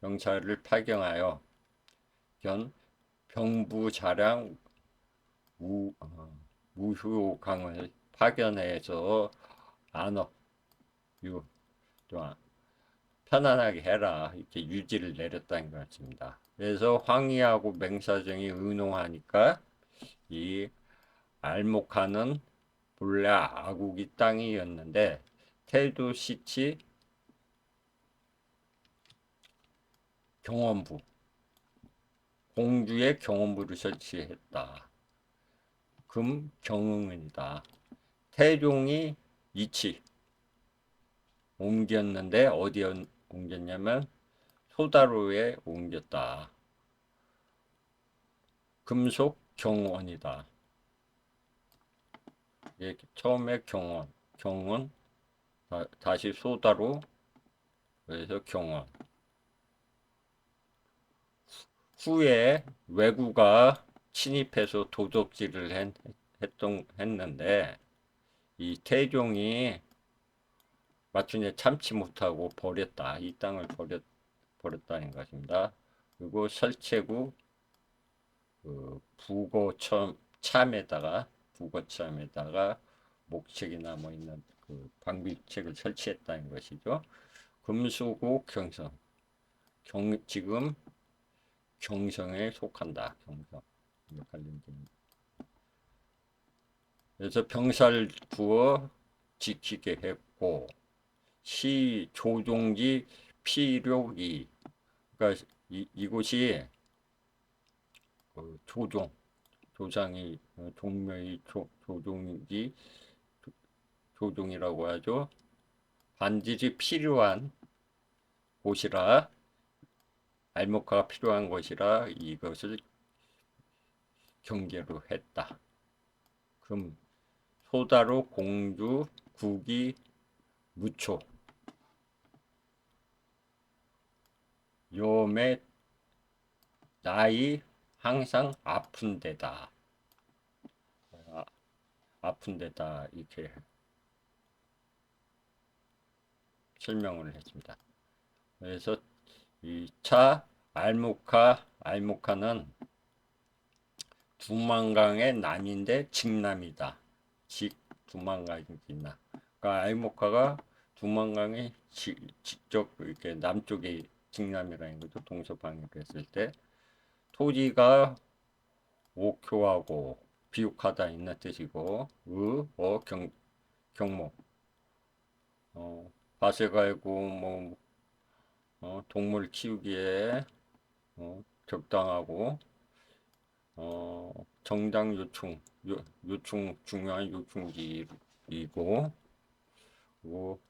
병사를 파견하여 병부자랑 무효강을 파견해서 편안하게 해라 이렇게 유지를 내렸다는 것 같습니다. 그래서 황희하고 맹사정이 의논하니까 이 알목하는 본래 아국이 땅이었는데 태도시치 경원부 공주의 경원부를 설치했다. 금 경응이다. 태종이 이치 옮겼는데 어디에 옮겼냐면 소다로에 옮겼다. 금속 경원이다. 처음에 경원 다시 소다로 그래서 경원 후에 왜구가 침입해서 도적질을 했는데 이 태종이 마침내 참지 못하고 버렸다. 이 땅을 버렸다는 것입니다. 그리고 설채구 그 북어참에다가 목책이 남아 있는 그 방비책을 설치했다는 것이죠. 금수고 경성. 지금 경성에 속한다. 경성. 그래서 병살 구어 지키게 했고 시 조종지 필요이. 그러니까 이곳이 그 조상이 종묘의 조종지 조종이라고 하죠. 반드시 필요한 곳이라 알목화가 필요한 곳이라 이것을 경계로 했다. 그럼 소다로 공주 국이 무초 요매 나이 항상 아픈 데다. 아픈 데다 이렇게 설명을 했습니다. 그래서 이 차 알모카는 두만강의 남인데 직남이다. 두만강이나. 그러니까 알모카가 두만강의 직접 이렇게 남쪽에 직남이라는 거죠. 동서방위로 했을 때 토지가 오교하고 비옥하다 있는 뜻이고 경목 밭을 갈고 뭐 동물 키우기에 적당하고 정당 요충 중요한 요충지이고 그리고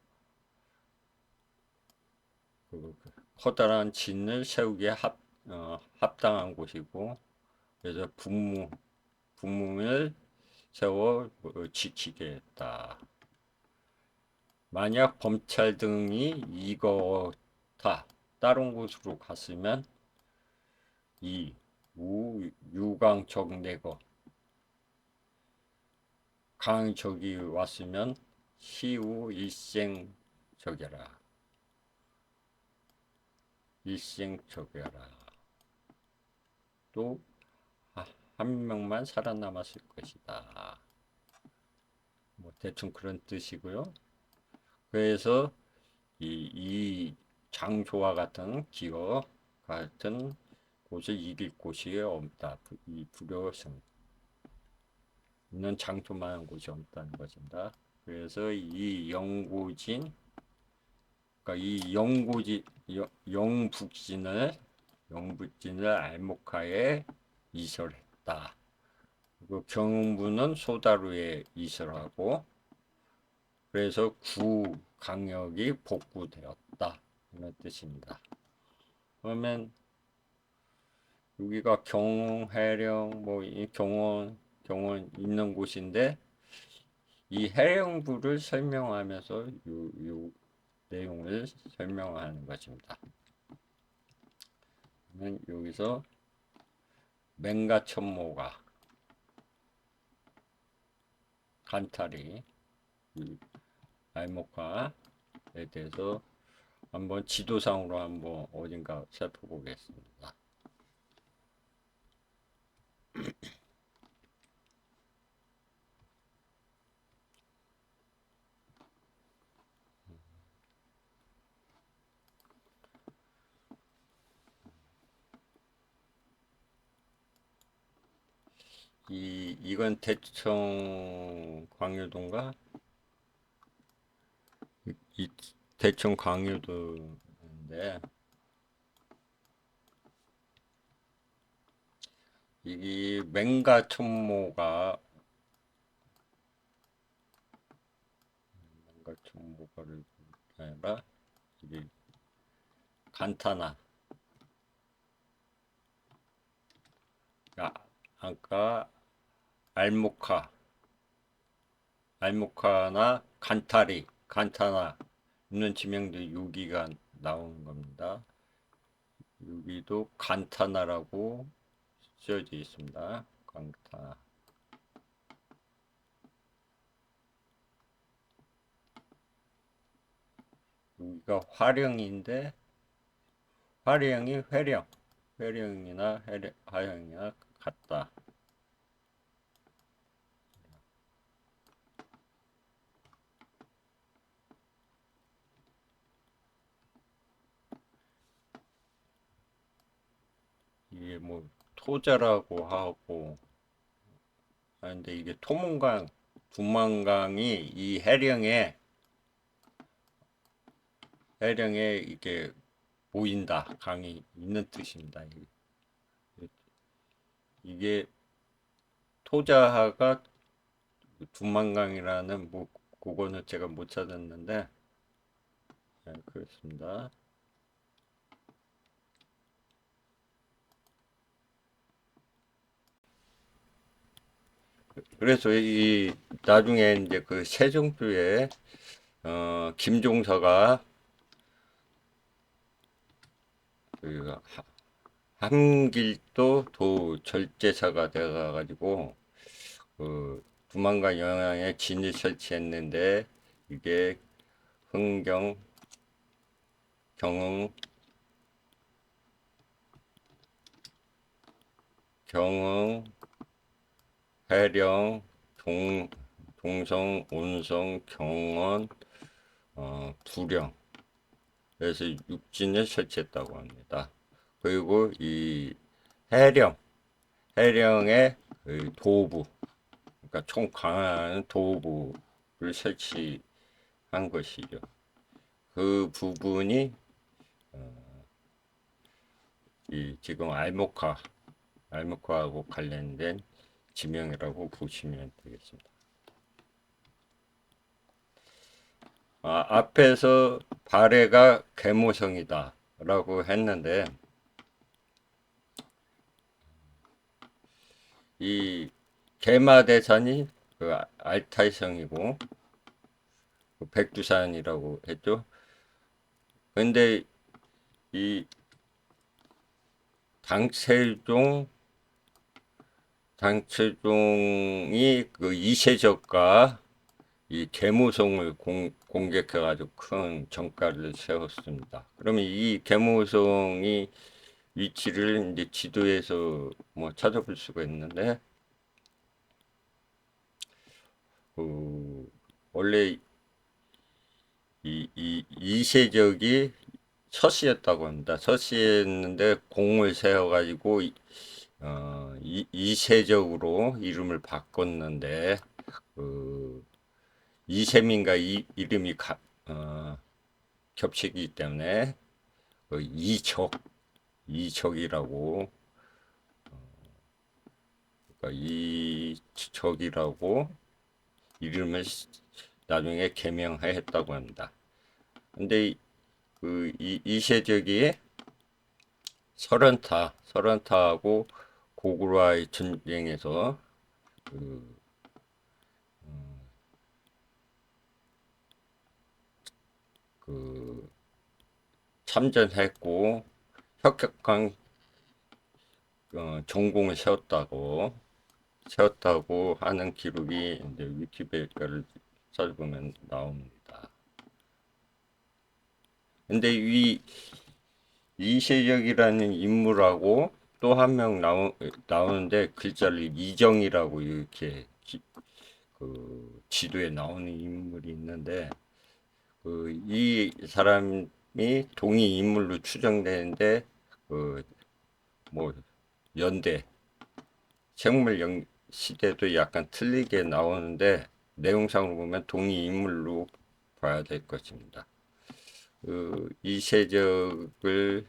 그 커다란 진을 세우기에 합당한 곳이고 그래서 분문을 세워 지키게 했다. 만약 범찰 등이 이거다 다른 곳으로 갔으면 유강적 내거 강적이 왔으면 시우 일생적여라. 또 한 명만 살아남았을 것이다. 뭐 대충 그런 뜻이고요. 그래서 이 장소와 같은 기업 같은 곳을 이길 곳이 없다. 이 불효성 있는 장소만한 곳이 없다는 것입니다. 그래서 이 영구진, 그러니까 이 영북진을 알목하에 이설했다. 그리고 경부는 소다루에 이설하고 그래서 구 강역이 복구되었다. 이런 뜻입니다. 그러면 여기가 경해령 이 경원 있는 곳인데 이 해령부를 설명하면서 요 내용을 설명하는 것입니다. 그러면 여기서 맹가천모가 간탈이 알목화에 대해서 한번 지도상으로 한번 어딘가 살펴보겠습니다. 이건 대청 광유도인가? 이 대청 광유도인데 이 맹가천모가를 아니라 이게 간타나 아까 알모카나 간타나 있는 지명들 여기가 나오는 겁니다. 여기도 간타나라고 쓰여져 있습니다. 간타. 여기가 화령인데 화령이 회령. 회령이나 하령이나 같다. 이게 뭐 토자라고 하고 하는데 이게 토문강, 두만강이 이 해령에 이게 보인다, 강이 있는 뜻입니다. 이게 토자하가 두만강이라는 뭐 그거는 제가 못 찾았는데 네, 그렇습니다. 그래서 이 나중에 이제 그 세종주에 김종서가 그 함길도 도 절제사가 돼가지고 그 두만강 영향에 진을 설치했는데 이게 흥경, 경흥, 경흥, 해령, 동성, 온성, 경원, 부령 그래서 육진을 설치했다고 합니다. 그리고 이 해령, 해령의 그 도부, 그러니까 총 강한 도부를 설치한 것이죠. 그 부분이 이 지금 알목화하고 관련된 지명이라고 보시면 되겠습니다. 앞에서 발해가 계모성이다 라고 했는데 이 계마대산이 그 알타이성이고 그 백두산이라고 했죠. 근데 이 당체종이 그 이세적과 이 계무성을 공격해가지고 큰 정가를 세웠습니다. 그러면 이 계무성이 위치를 이제 지도에서 뭐 찾아볼 수가 있는데, 원래 이세적이 서씨였다고 합니다. 서씨였는데 공을 세워가지고 이세적으로 이름을 바꿨는데 그 이세민과 이름이 겹치기 때문에 그 이적이라고 그러니까 이적이라고 이름을 나중에 개명했다고 합니다. 근데 그 이세적이 설원타하고 고구려와의 전쟁에서 그, 그 참전했고 혁혁한 전공을 세웠다고 하는 기록이 이제 위키pedia를 찾아보면 나옵니다. 근데 이세적이라는 인물하고 또 한 명 나오는데 글자를 이정이라고 이렇게 그 지도에 나오는 인물이 있는데 그 이 사람이 동위 인물로 추정되는데 그 뭐 연대 생물 시대도 약간 틀리게 나오는데 내용상으로 보면 동위 인물로 봐야 될 것입니다. 그 이세적을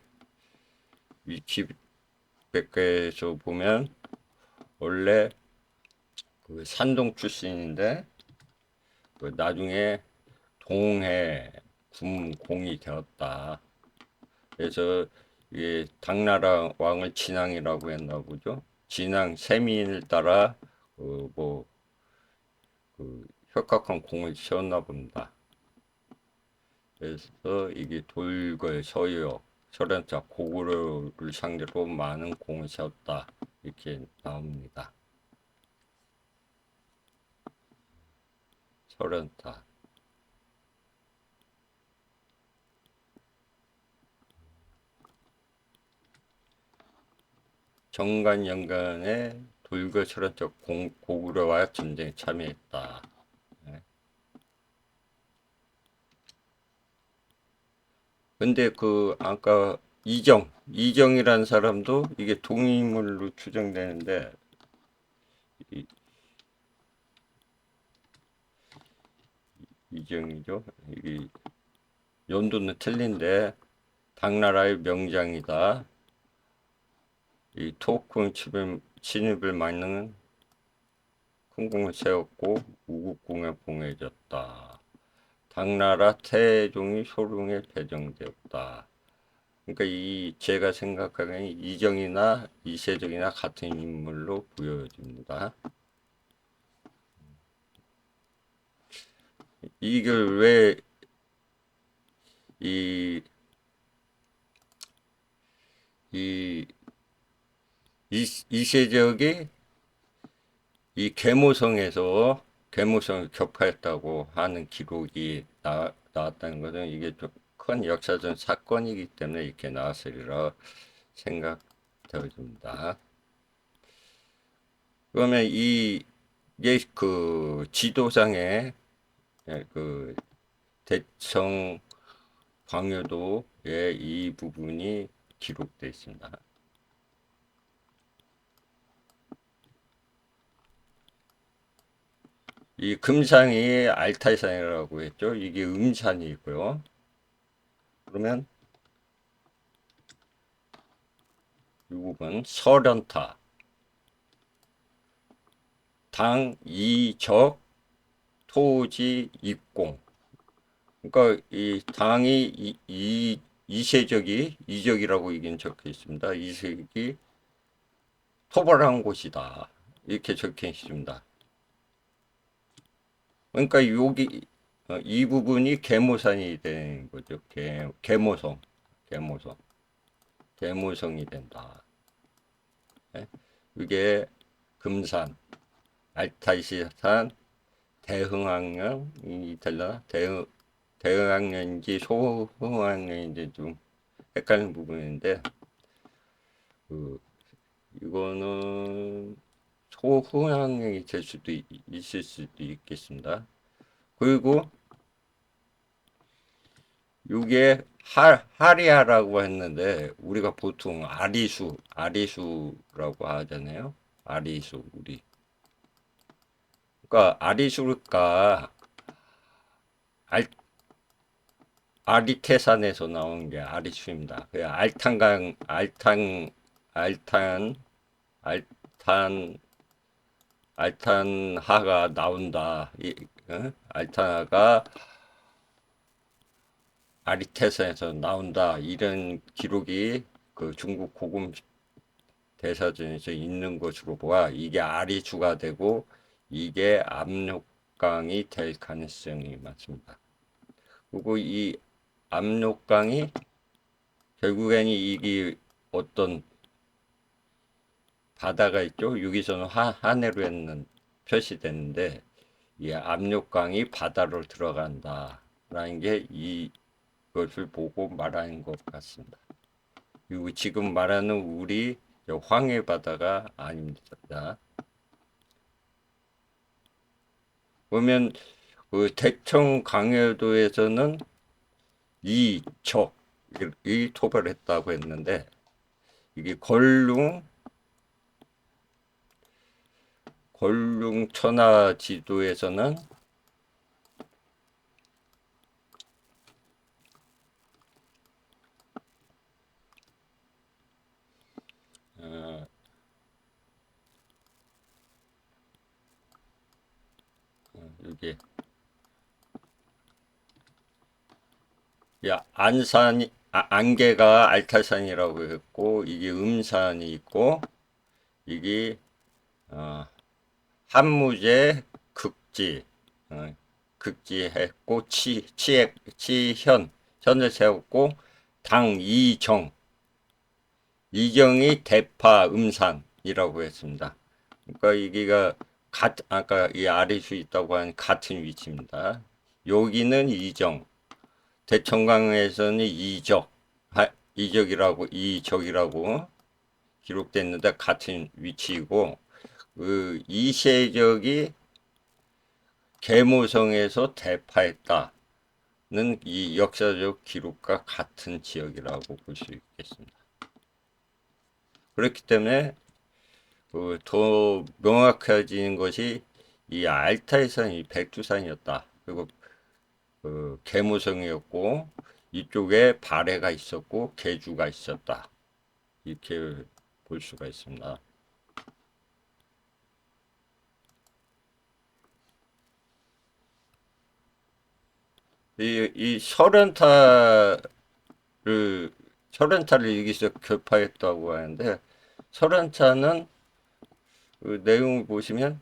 위키백과에서 보면 원래 그 산동 출신인데 그 나중에 동해 군공이 되었다. 그래서 이게 당나라 왕을 진앙이라고 했나 보죠. 진앙 세민을 따라 그뭐 그 혁혁한 공을 세웠나 봅니다. 그래서 이게 돌궐 서역 설현자 고구려를 상대로 많은 공을 세웠다 이렇게 나옵니다. 설현타 정관연간에 돌거처럼 고구려와 전쟁에 참여했다. 네. 근데 그 아까 이정이라는 사람도 이게 동인물로 추정되는데 이, 이정이죠. 이 연도는 틀린데 당나라의 명장이다. 이 토큰 침입을 막는 큰 공을 세웠고 우국궁에 봉해졌다. 당나라 태종이 소룡에 배정되었다. 그러니까 이 제가 생각하기에는 이정이나 이세종이나 같은 인물로 보여집니다. 이걸 왜 이, 이, 이세적이 이 계모성을 격파했다고 하는 기록이 나왔다는 것은 이게 좀 큰 역사적 사건이기 때문에 이렇게 나왔으리라 생각되어집니다. 그러면 이게 그 지도상에 그 대청 광여도의 이 부분이 기록되어 있습니다. 이 금산이 알타산이라고 했죠. 이게 음산이고요. 그러면 이 부분 설연타, 당, 이적, 토지, 입공. 그러니까 이 당이 이세적이 이적이라고 이긴 적혀 있습니다. 이세적이 토벌한 곳이다. 이렇게 적혀 있습니다. 그러니까 여기 이 부분이 계모산이 되는 거죠. 계모성, 계모성, 계모성이 된다. 예? 이게 금산, 알타이시산, 대흥항령이 달라 대흥항령인지 소흥항령인지 좀 헷갈리는 부분인데 그 이거는 소흥항령이 될 수도 있을 수도 있겠습니다. 그리고 이게 하리아라고 했는데 우리가 보통 아리수라고 하잖아요. 아리수 우리. 그러니까 아리수가 알, 아리태산에서 나온 게 아리수입니다. 그 알탄 알탄 알탄하가 나온다. 알탄하가 아리태산에서 나온다. 이런 기록이 그 중국 고금 대사전에서 있는 것으로 보아 이게 아리수가 되고 이게 압록강이 될 가능성이 많습니다. 그리고 이 압록강이 결국에는 이게 어떤 바다가 있죠. 여기서는 하내로 했는 표시되는데 이 압록강이 바다로 들어간다라는 게 이것을 보고 말하는 것 같습니다. 그리고 지금 말하는 우리 황해 바다가 아닙니다. 보면 그 대청 강여도에서는 이 토벌했다고 했는데 이게 걸룽 천하 지도에서는 어, 이게 안개가 알타산이라고 했고 이게 음산이 있고 이게 어, 한무제 극지 극지했고 현을 세웠고 당 이정이 대파 음산이라고 했습니다. 그러니까 이게가 아까 이 아래수 있다고 한 같은 위치입니다. 여기는 이정, 대청강에서는 이적이라고 기록됐는데 같은 위치이고 그 이세적이 계모성에서 대파했다는 이 역사적 기록과 같은 지역이라고 볼 수 있겠습니다. 그렇기 때문에 더 명확해지는 것이 이 알타이산이 백두산이었다. 그리고 계무성이었고 이쪽에 발해가 있었고 계주가 있었다. 이렇게 볼 수가 있습니다. 이 설현타를 여기서 격파했다고 하는데 설현타는 그 내용을 보시면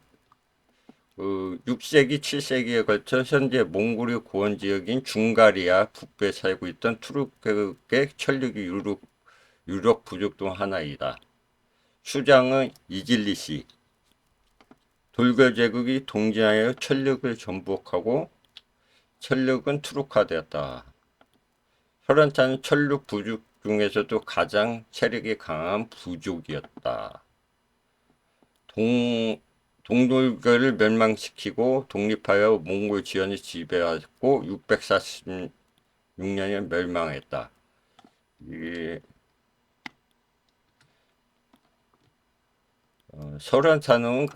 6세기, 7세기에 걸쳐 현재 몽골의 고원 지역인 중가리아 북부에 살고 있던 투르크의 천륙이 유력 부족 중 하나이다. 수장은 이질리시. 돌결 제국이 동진하여 천륙을 전복하고 천륙은 투르크화되었다. 혈안타는 천륙 부족 중에서도 가장 체력이 강한 부족이었다. 동돌결을 멸망시키고 독립하여 몽골 지연이 지배하고 646년에 멸망했다. 설현타는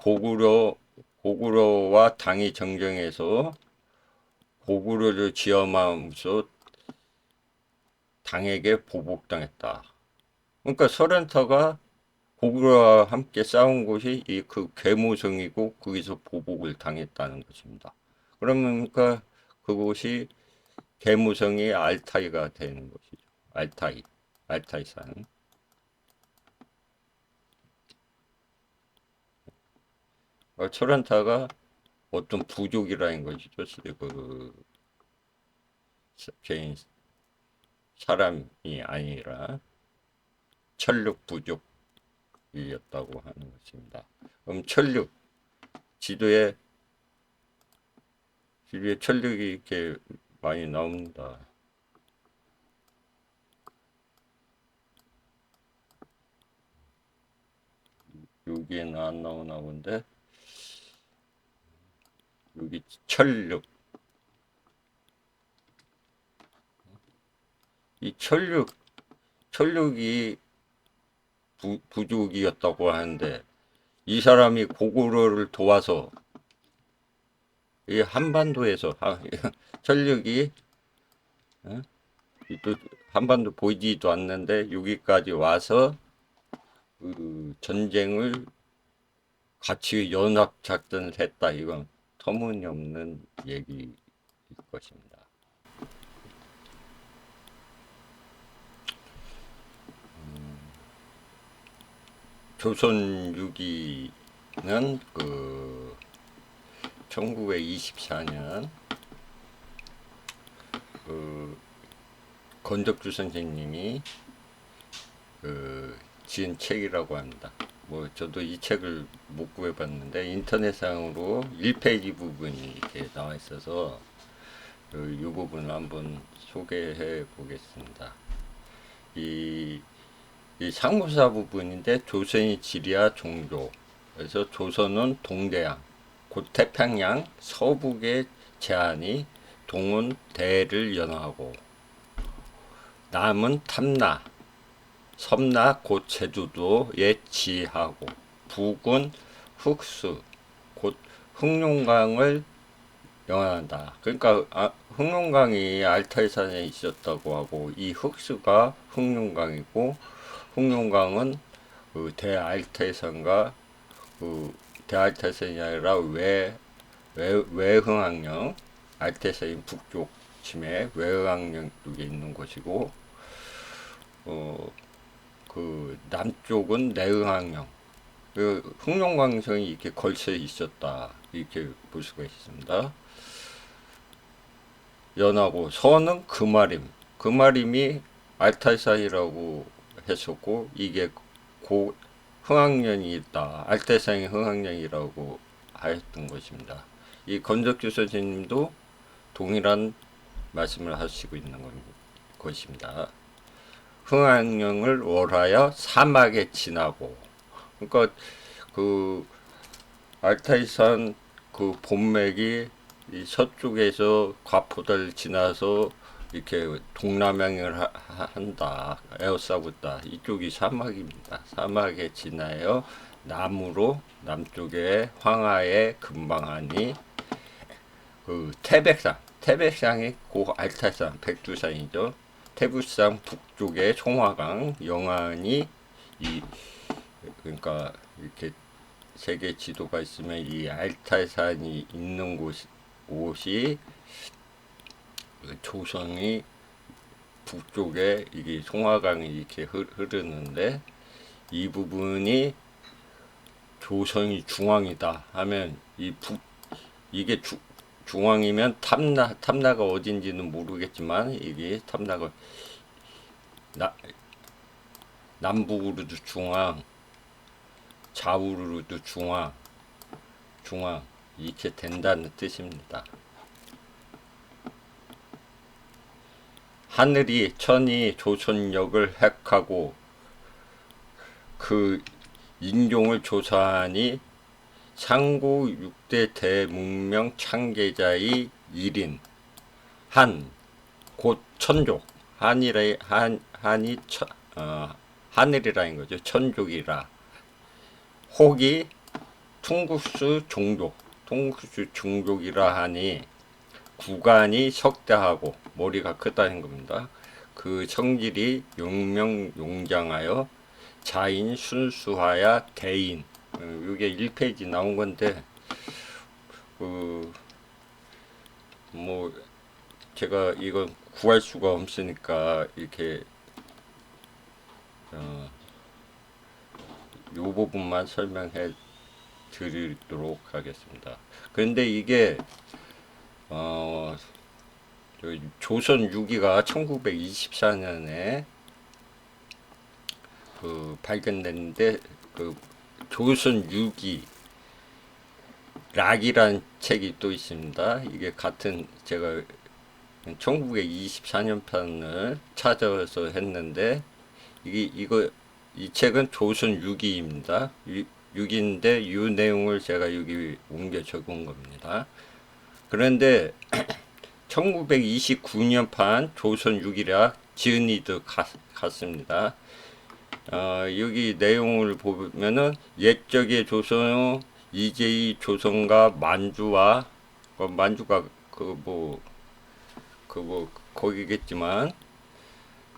고구려와 당이 정쟁해서 고구려를 지엄하면서 당에게 보복당했다. 그러니까 설현타가 고구려와 함께 싸운 곳이 그 계모성이고 거기서 보복을 당했다는 것입니다. 그러니까 그곳이 계모성이 알타이가 되는 것이죠. 알타이산. 설현타가 어떤 부족이라는 것이죠. 개인 사람이 아니라 천륙 부족이었다고 하는 것입니다. 그럼 지도에 천륙이 이렇게 많이 나옵니다. 여기에는 안 나오나 본데 여기 이 천륙이 부족이었다고 하는데 이 사람이 고구려를 도와서 이 한반도에서 천륙이 또 한반도 보이지도 않는데 여기까지 와서 그 전쟁을 같이 연합 작전을 했다. 이건 터무니없는 얘기일 것입니다. 조선 6기는 그 1924년 그 건덕주 선생님이 그 지은 책이라고 합니다. 뭐 저도 이 책을 못 구해봤는데 인터넷상으로 1페이지 부분이 이렇게 나와 있어서 이 부분을 한번 소개해 보겠습니다. 이 상무사 부분인데 조선이 지리와 종조. 그래서 조선은 동대양, 곧 태평양 서북의 제한이 동은 대를 연하고 남은 탐나, 섬나 곧 제주도에 지하고 북은 흑수 곧 흑룡강을 연한다. 그러니까 흑룡강이 알타이산에 있었다고 하고 이 흑수가 흑룡강이고 흑룡강은 그 대알타이산과 그 대알타이산이 아니라 외흥항령 알타이산인 북쪽 침해 외흥항령 쪽에 있는 곳이고 그 남쪽은 내흥항령 그 흑룡강성이 이렇게 걸쳐 있었다 이렇게 볼 수가 있습니다. 연하고 서는 금아림이 알타이산이라고 했었고 이게 고 흥학년이 있다. 알타이산이 흥학년이라고 하였던 것입니다. 이 건덕주 선생님도 동일한 말씀을 하시고 있는 것입니다. 흥황령을 월하여 사막에 지나고. 그러니까 그 알타이산 그 본맥이 이 서쪽에서 과포도를 지나서 이렇게 동남향을 한다. 에어사구다. 이쪽이 사막입니다. 사막에 지나요. 남으로 남쪽에 황하에 근방하니 그 태백산이 고 알타산 백두산이죠. 태백산 북쪽에 송화강 영안이 이 그러니까 이렇게 세계 지도가 있으면 이 알타산이 있는 곳이 조선이 북쪽에 이게 송화강이 이렇게 흐르는데 이 부분이 조선이 중앙이다 하면 이게 중앙이면 탐나가 어딘지는 모르겠지만 이게 탐나가 남북으로도 중앙, 좌우로도 중앙 이렇게 된다는 뜻입니다. 하늘이 천이 조선역을 핵하고 그 인종을 조사하니 상고 6대 대문명 창계자의 일인 한 곧 천족 한이 하늘이라는 거죠. 천족이라 혹이 퉁국수 종족이라 하니 구간이 석대하고 머리가 크다는 겁니다. 그 성질이 용명용장하여 자인 순수하야 대인. 이게 1페이지 나온 건데 뭐 제가 이건 구할 수가 없으니까 이렇게 요 부분만 설명해 드리도록 하겠습니다. 그런데 이게 조선 6기가 1924년에 발견됐는데 그 조선 6기 락이라는 책이 또 있습니다. 이게 같은 제가 1924년 편을 찾아서 했는데 이 책은 조선 6기입니다. 6기인데 이 내용을 제가 여기 옮겨 적은 겁니다. 그런데 1929년 판 조선 6기라 지은이도 같습니다. 여기 내용을 보면은 옛적의 조선 이제의 조선과 만주와 만주가 거기겠지만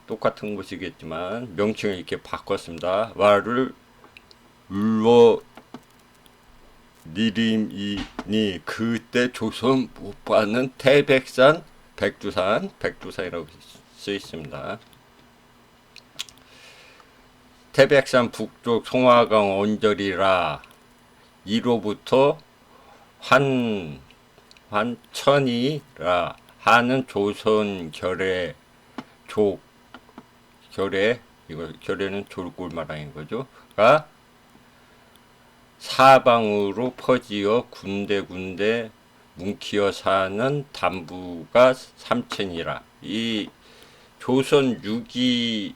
똑같은 곳이겠지만 명칭을 이렇게 바꿨습니다. 와를 울워 니림이니 그때 조선 못받는 태백산 백두산이라고 써 있습니다. 태백산 북쪽 송화강 언저리라 이로부터 환천이라 하는 조선 결의 이거 결의는 졸골마라인 거죠. 가 사방으로 퍼지어 군데군데 뭉키어 사는 담부가 삼천이라. 이 조선 6기보다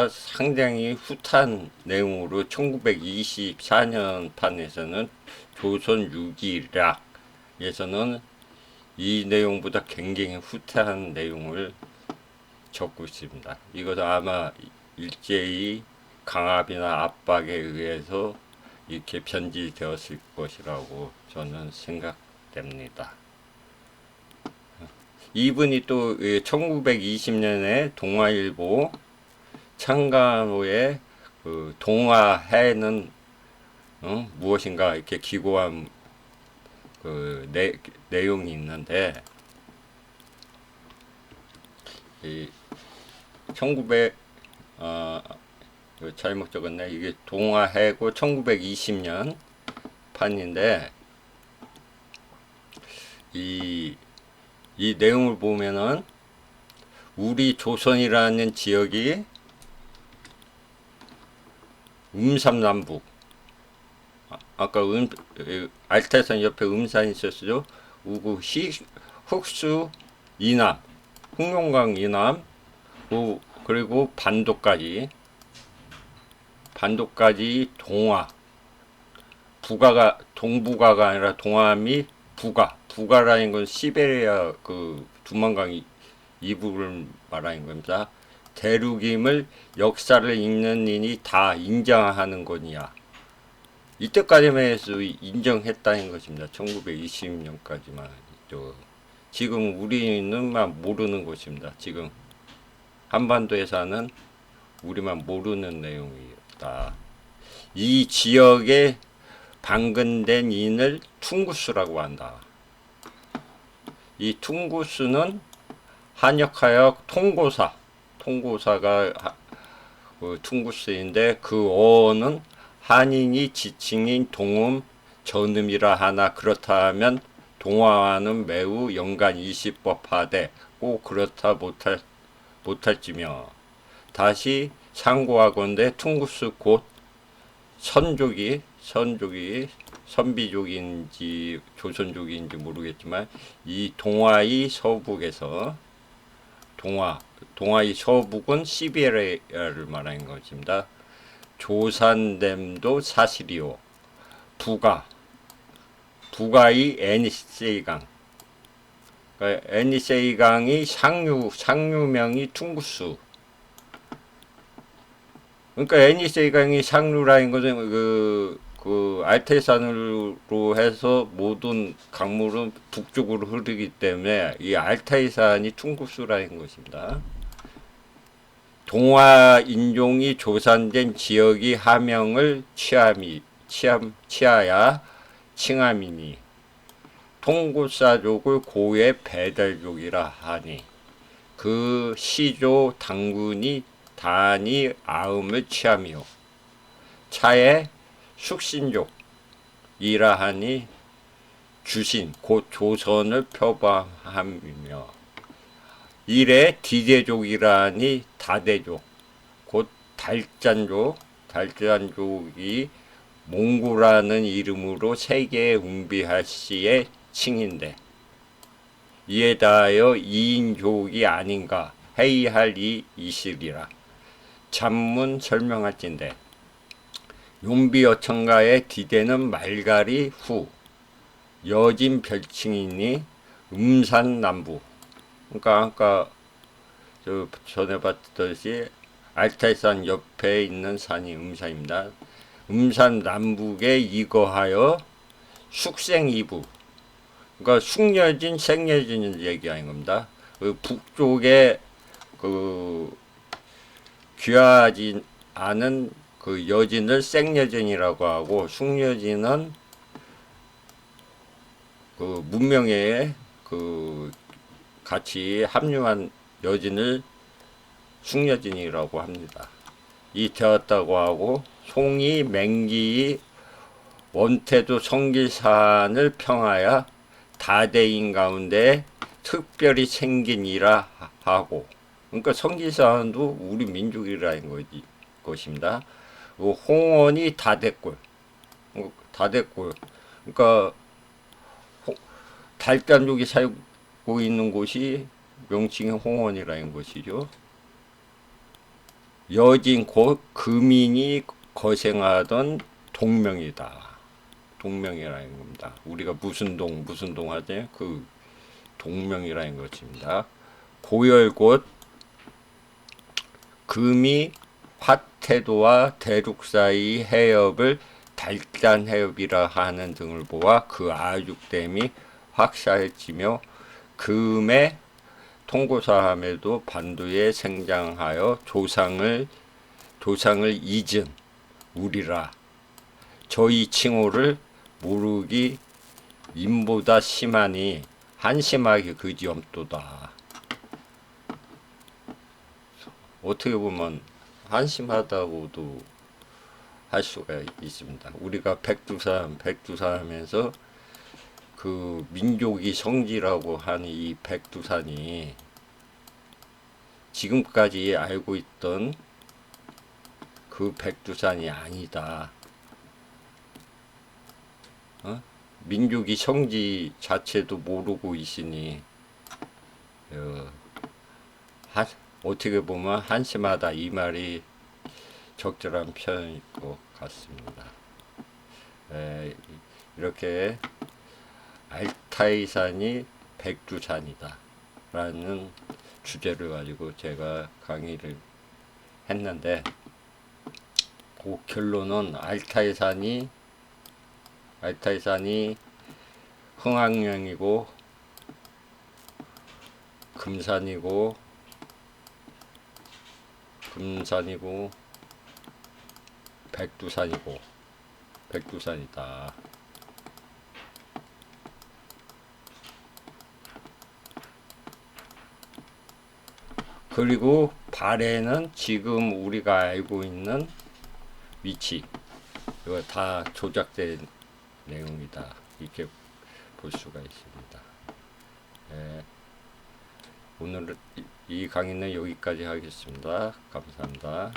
상당히 후한 내용으로 1924년 판에서는 조선 6기락에서는 이 내용보다 굉장히 후한 내용을 적고 있습니다. 이것은 아마 일제히 강압이나 압박에 의해서 이렇게 변질되었을 것이라고 저는 생각됩니다. 이분이 또 1920년에 동아일보 창간호에 그 동아해는 무엇인가 이렇게 기고한 그 내용이 있는데 1900 잘못 적었네. 이게 동아해고 1920년 판인데 이 내용을 보면은 우리 조선이라는 지역이 음삼남북 아까 알타산 옆에 음산이 있었죠. 우구 흑수 이남 흑룡강 이남 그리고 반도까지 동화. 동북아가 아니라 동함이 북아라는 건 시베리아 그 두만강 이북을 말하는 겁니다. 대륙임을 역사를 읽는 이니 다 인정하는 거냐. 이때까지만 해서 인정했다는 것입니다. 1920년까지만. 지금 우리는만 모르는 것입니다. 지금 한반도에서는 우리만 모르는 내용이다. 이 지역에 방근된 인을 퉁구스라고 한다. 이 퉁구스는 한역하여 통고사가 퉁구스인데 그 어는 한인이 지칭인 동음, 전음이라 하나 그렇다면 동화와는 매우 연관이시법하되 꼭 그렇다 못할지며 다시 상고하건대 퉁구스 곧 선비족인지 조선족인지 모르겠지만 이 동화의 서북에서 동화의 서북은 시베리아를 말하는 것입니다. 조산댐도 사실이요. 북아의 에니세이강. 그러니까 에니세이강이 상류명이 퉁구스. 그러니까 에니세이강이 상류라는 것은 그 알타이산으로 해서 모든 강물은 북쪽으로 흐르기 때문에 이 알타이산이 퉁구스라는 것입니다. 동화 인종이 조산된 지역이 하명을 취하야 칭함이니 통고사족을 고의 배달족이라 하니 그 시조 당군이 단이 아음을 취함이요 차에 숙신족이라 하니 주신 곧 조선을 표방함이며 이래 디제족이라니 다대족 곧 달짠족이 몽고라는 이름으로 세계에 웅비할 시에 칭인데 이에 대하여 이인족이 아닌가 회의할 이시리라. 잠문 설명할진대 용비어천가의 디대는 말가리 후 여진 별칭이니 음산남부. 그러니까 아까 전에 봤듯이 알타이산 옆에 있는 산이 음산입니다. 음산 남북에 이거하여 숙생이부. 그러니까 숙여진 생여진을 얘기하는 겁니다. 그 북쪽에 그 귀하지 않은 그 여진을 생여진이라고 하고 숙여진은 그 문명에 그 같이 합류한 여진을 숙여진이라고 합니다. 이 되었다고 하고 송이 맹기 원태도 성길산을 평하여 다대인 가운데 특별히 생긴이라 하고 그러니까 성길산도 우리 민족이라는 것입니다. 홍원이 다대골 그러니까 달간족이 살고 있는 곳이 명칭이 홍원이라는 것이죠. 여진 곧 금인이 거생하던 동명이다. 동명이라는 겁니다. 우리가 무슨 동 하죠? 그 동명이라는 것입니다. 고열 곧 금이 화태도와 대륙 사이 해협을 달단 해협이라 하는 등을 보아 그 아죽댐이 확실해지며 금의 통고사함에도 반도에 생장하여 조상을 잊은 우리라 저희 칭호를 모르기 인보다 심하니 한심하게 그지엄도다. 어떻게 보면 한심하다고도 할 수가 있습니다. 우리가 백두산하면서 그 민족이 성지라고 하는 이 백두산이 지금까지 알고 있던 그 백두산이 아니다. 민족이 성지 자체도 모르고 있으니 어떻게 보면 한시마다 이 말이 적절한 표현일 것 같습니다. 에, 이렇게 알타이산이 백두산이다 라는 주제를 가지고 제가 강의를 했는데, 그 결론은 알타이산이 흥황령이고 금산이고 백두산이다. 그리고 발해는 지금 우리가 알고 있는 위치, 이거 다 조작된 내용이다, 이렇게 볼 수가 있습니다. 예, 오늘 이 강의는 여기까지 하겠습니다. 감사합니다.